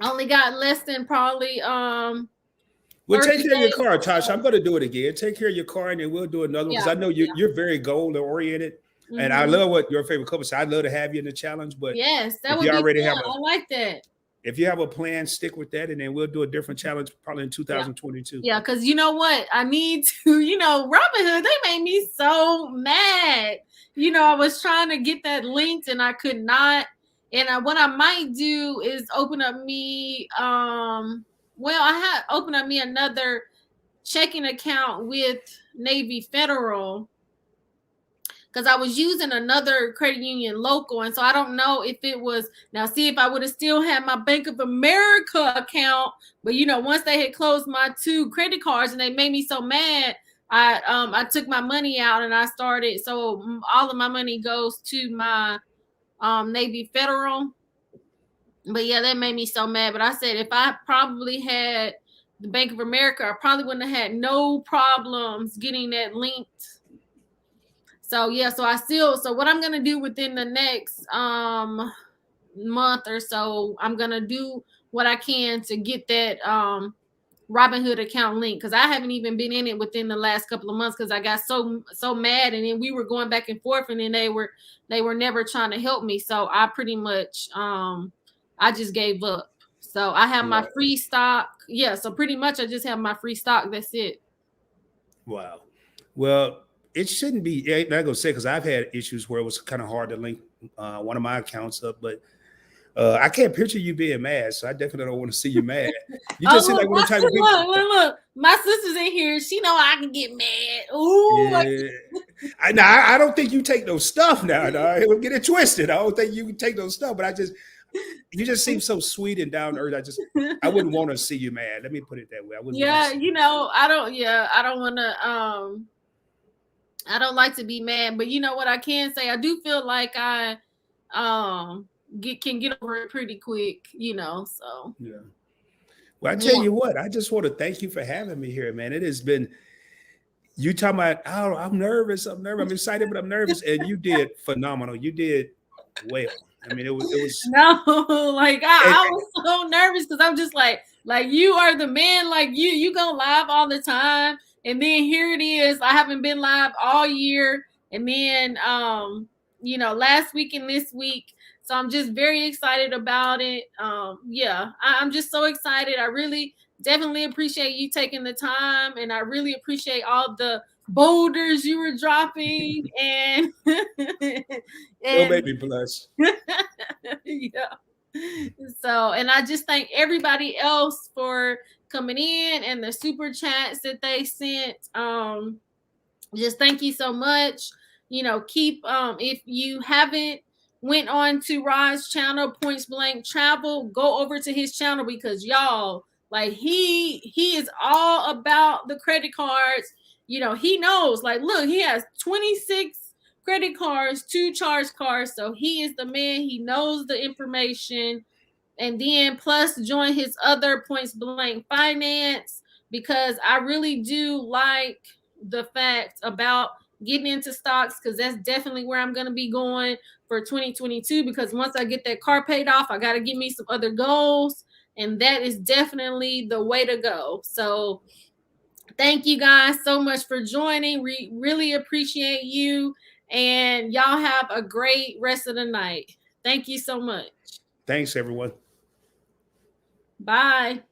I only got less than probably well, take care of your car, Tasha. I'm going to do it again. Take care of your car, and then we'll do another one because I know you're very goal oriented, and I love what your favorite couple. So I'd love to have you in the challenge. But yes, that would be fun. I like that. if you have a plan, stick with that, and then we'll do a different challenge probably in Yeah. 2022. Yeah, because you know what? I need to, Robinhood, they made me so mad. I was trying to get that linked and I could not. And what I might do is open up me, I had opened up me another checking account with Navy Federal because I was using another credit union local. And so I don't know if it was, now see if I would have still had my Bank of America account, but once they had closed my 2 credit cards and they made me so mad, I took my money out and I started, so all of my money goes to my Navy Federal. But yeah, that made me so mad. But I said if I probably had the Bank of America, I probably wouldn't have had no problems getting that linked. So yeah, so what I'm gonna do within the next month or so, I'm gonna do what I can to get that Robinhood account link, because I haven't even been in it within the last couple of months because I got so mad, and then we were going back and forth, and then they were never trying to help me. So I pretty much I just gave up. So I have my free stock. Yeah, so pretty much I just have my free stock. That's it. Wow. Well, it shouldn't be. I go say because I've had issues where it was kind of hard to link one of my accounts up, but I can't picture you being mad, so I definitely don't want to see you mad. You just seem like one of the type of people. Look. My sister's in here. She know I can get mad. Ooh. Yeah. I don't think you take those stuff now. It'll get it twisted. I don't think you can take those stuff, but you just seem so sweet and down to earth. I wouldn't want to see you mad. Let me put it that way. I wouldn't. Yeah, I don't want to. I don't like to be mad, but you know what I can say? I do feel like I can get over it pretty quick, so. Yeah. Well, I tell you what, I just want to thank you for having me here, man. It has been, you talking about, oh, I'm nervous, I'm excited, but I'm nervous. And you did phenomenal. You did well. I mean, it was no, like I was so nervous because I'm just like you are the man, like you go live all the time. And then here it is. I haven't been live all year. And then, last week and this week. So I'm just very excited about it. Yeah, I'm just so excited. I really definitely appreciate you taking the time. And I really appreciate all the boulders you were dropping. And, it'll make me blush. Yeah. So, and I just thank everybody else for coming in and the super chats that they sent. Just thank you so much. Keep if you haven't went on to Rod's channel, Points Blank Travel, go over to his channel because y'all, like he is all about the credit cards. He knows, like, look, he has 26 credit cards, 2 charge cards. So he is the man. He knows the information. And then plus join his other Points Blank Finance, because I really do like the fact about getting into stocks, because that's definitely where I'm going to be going for 2022, because once I get that car paid off, I got to give me some other goals, and that is definitely the way to go. So thank you guys so much for joining. We really appreciate you, and y'all have a great rest of the night. Thank you so much. Thanks, everyone. Bye.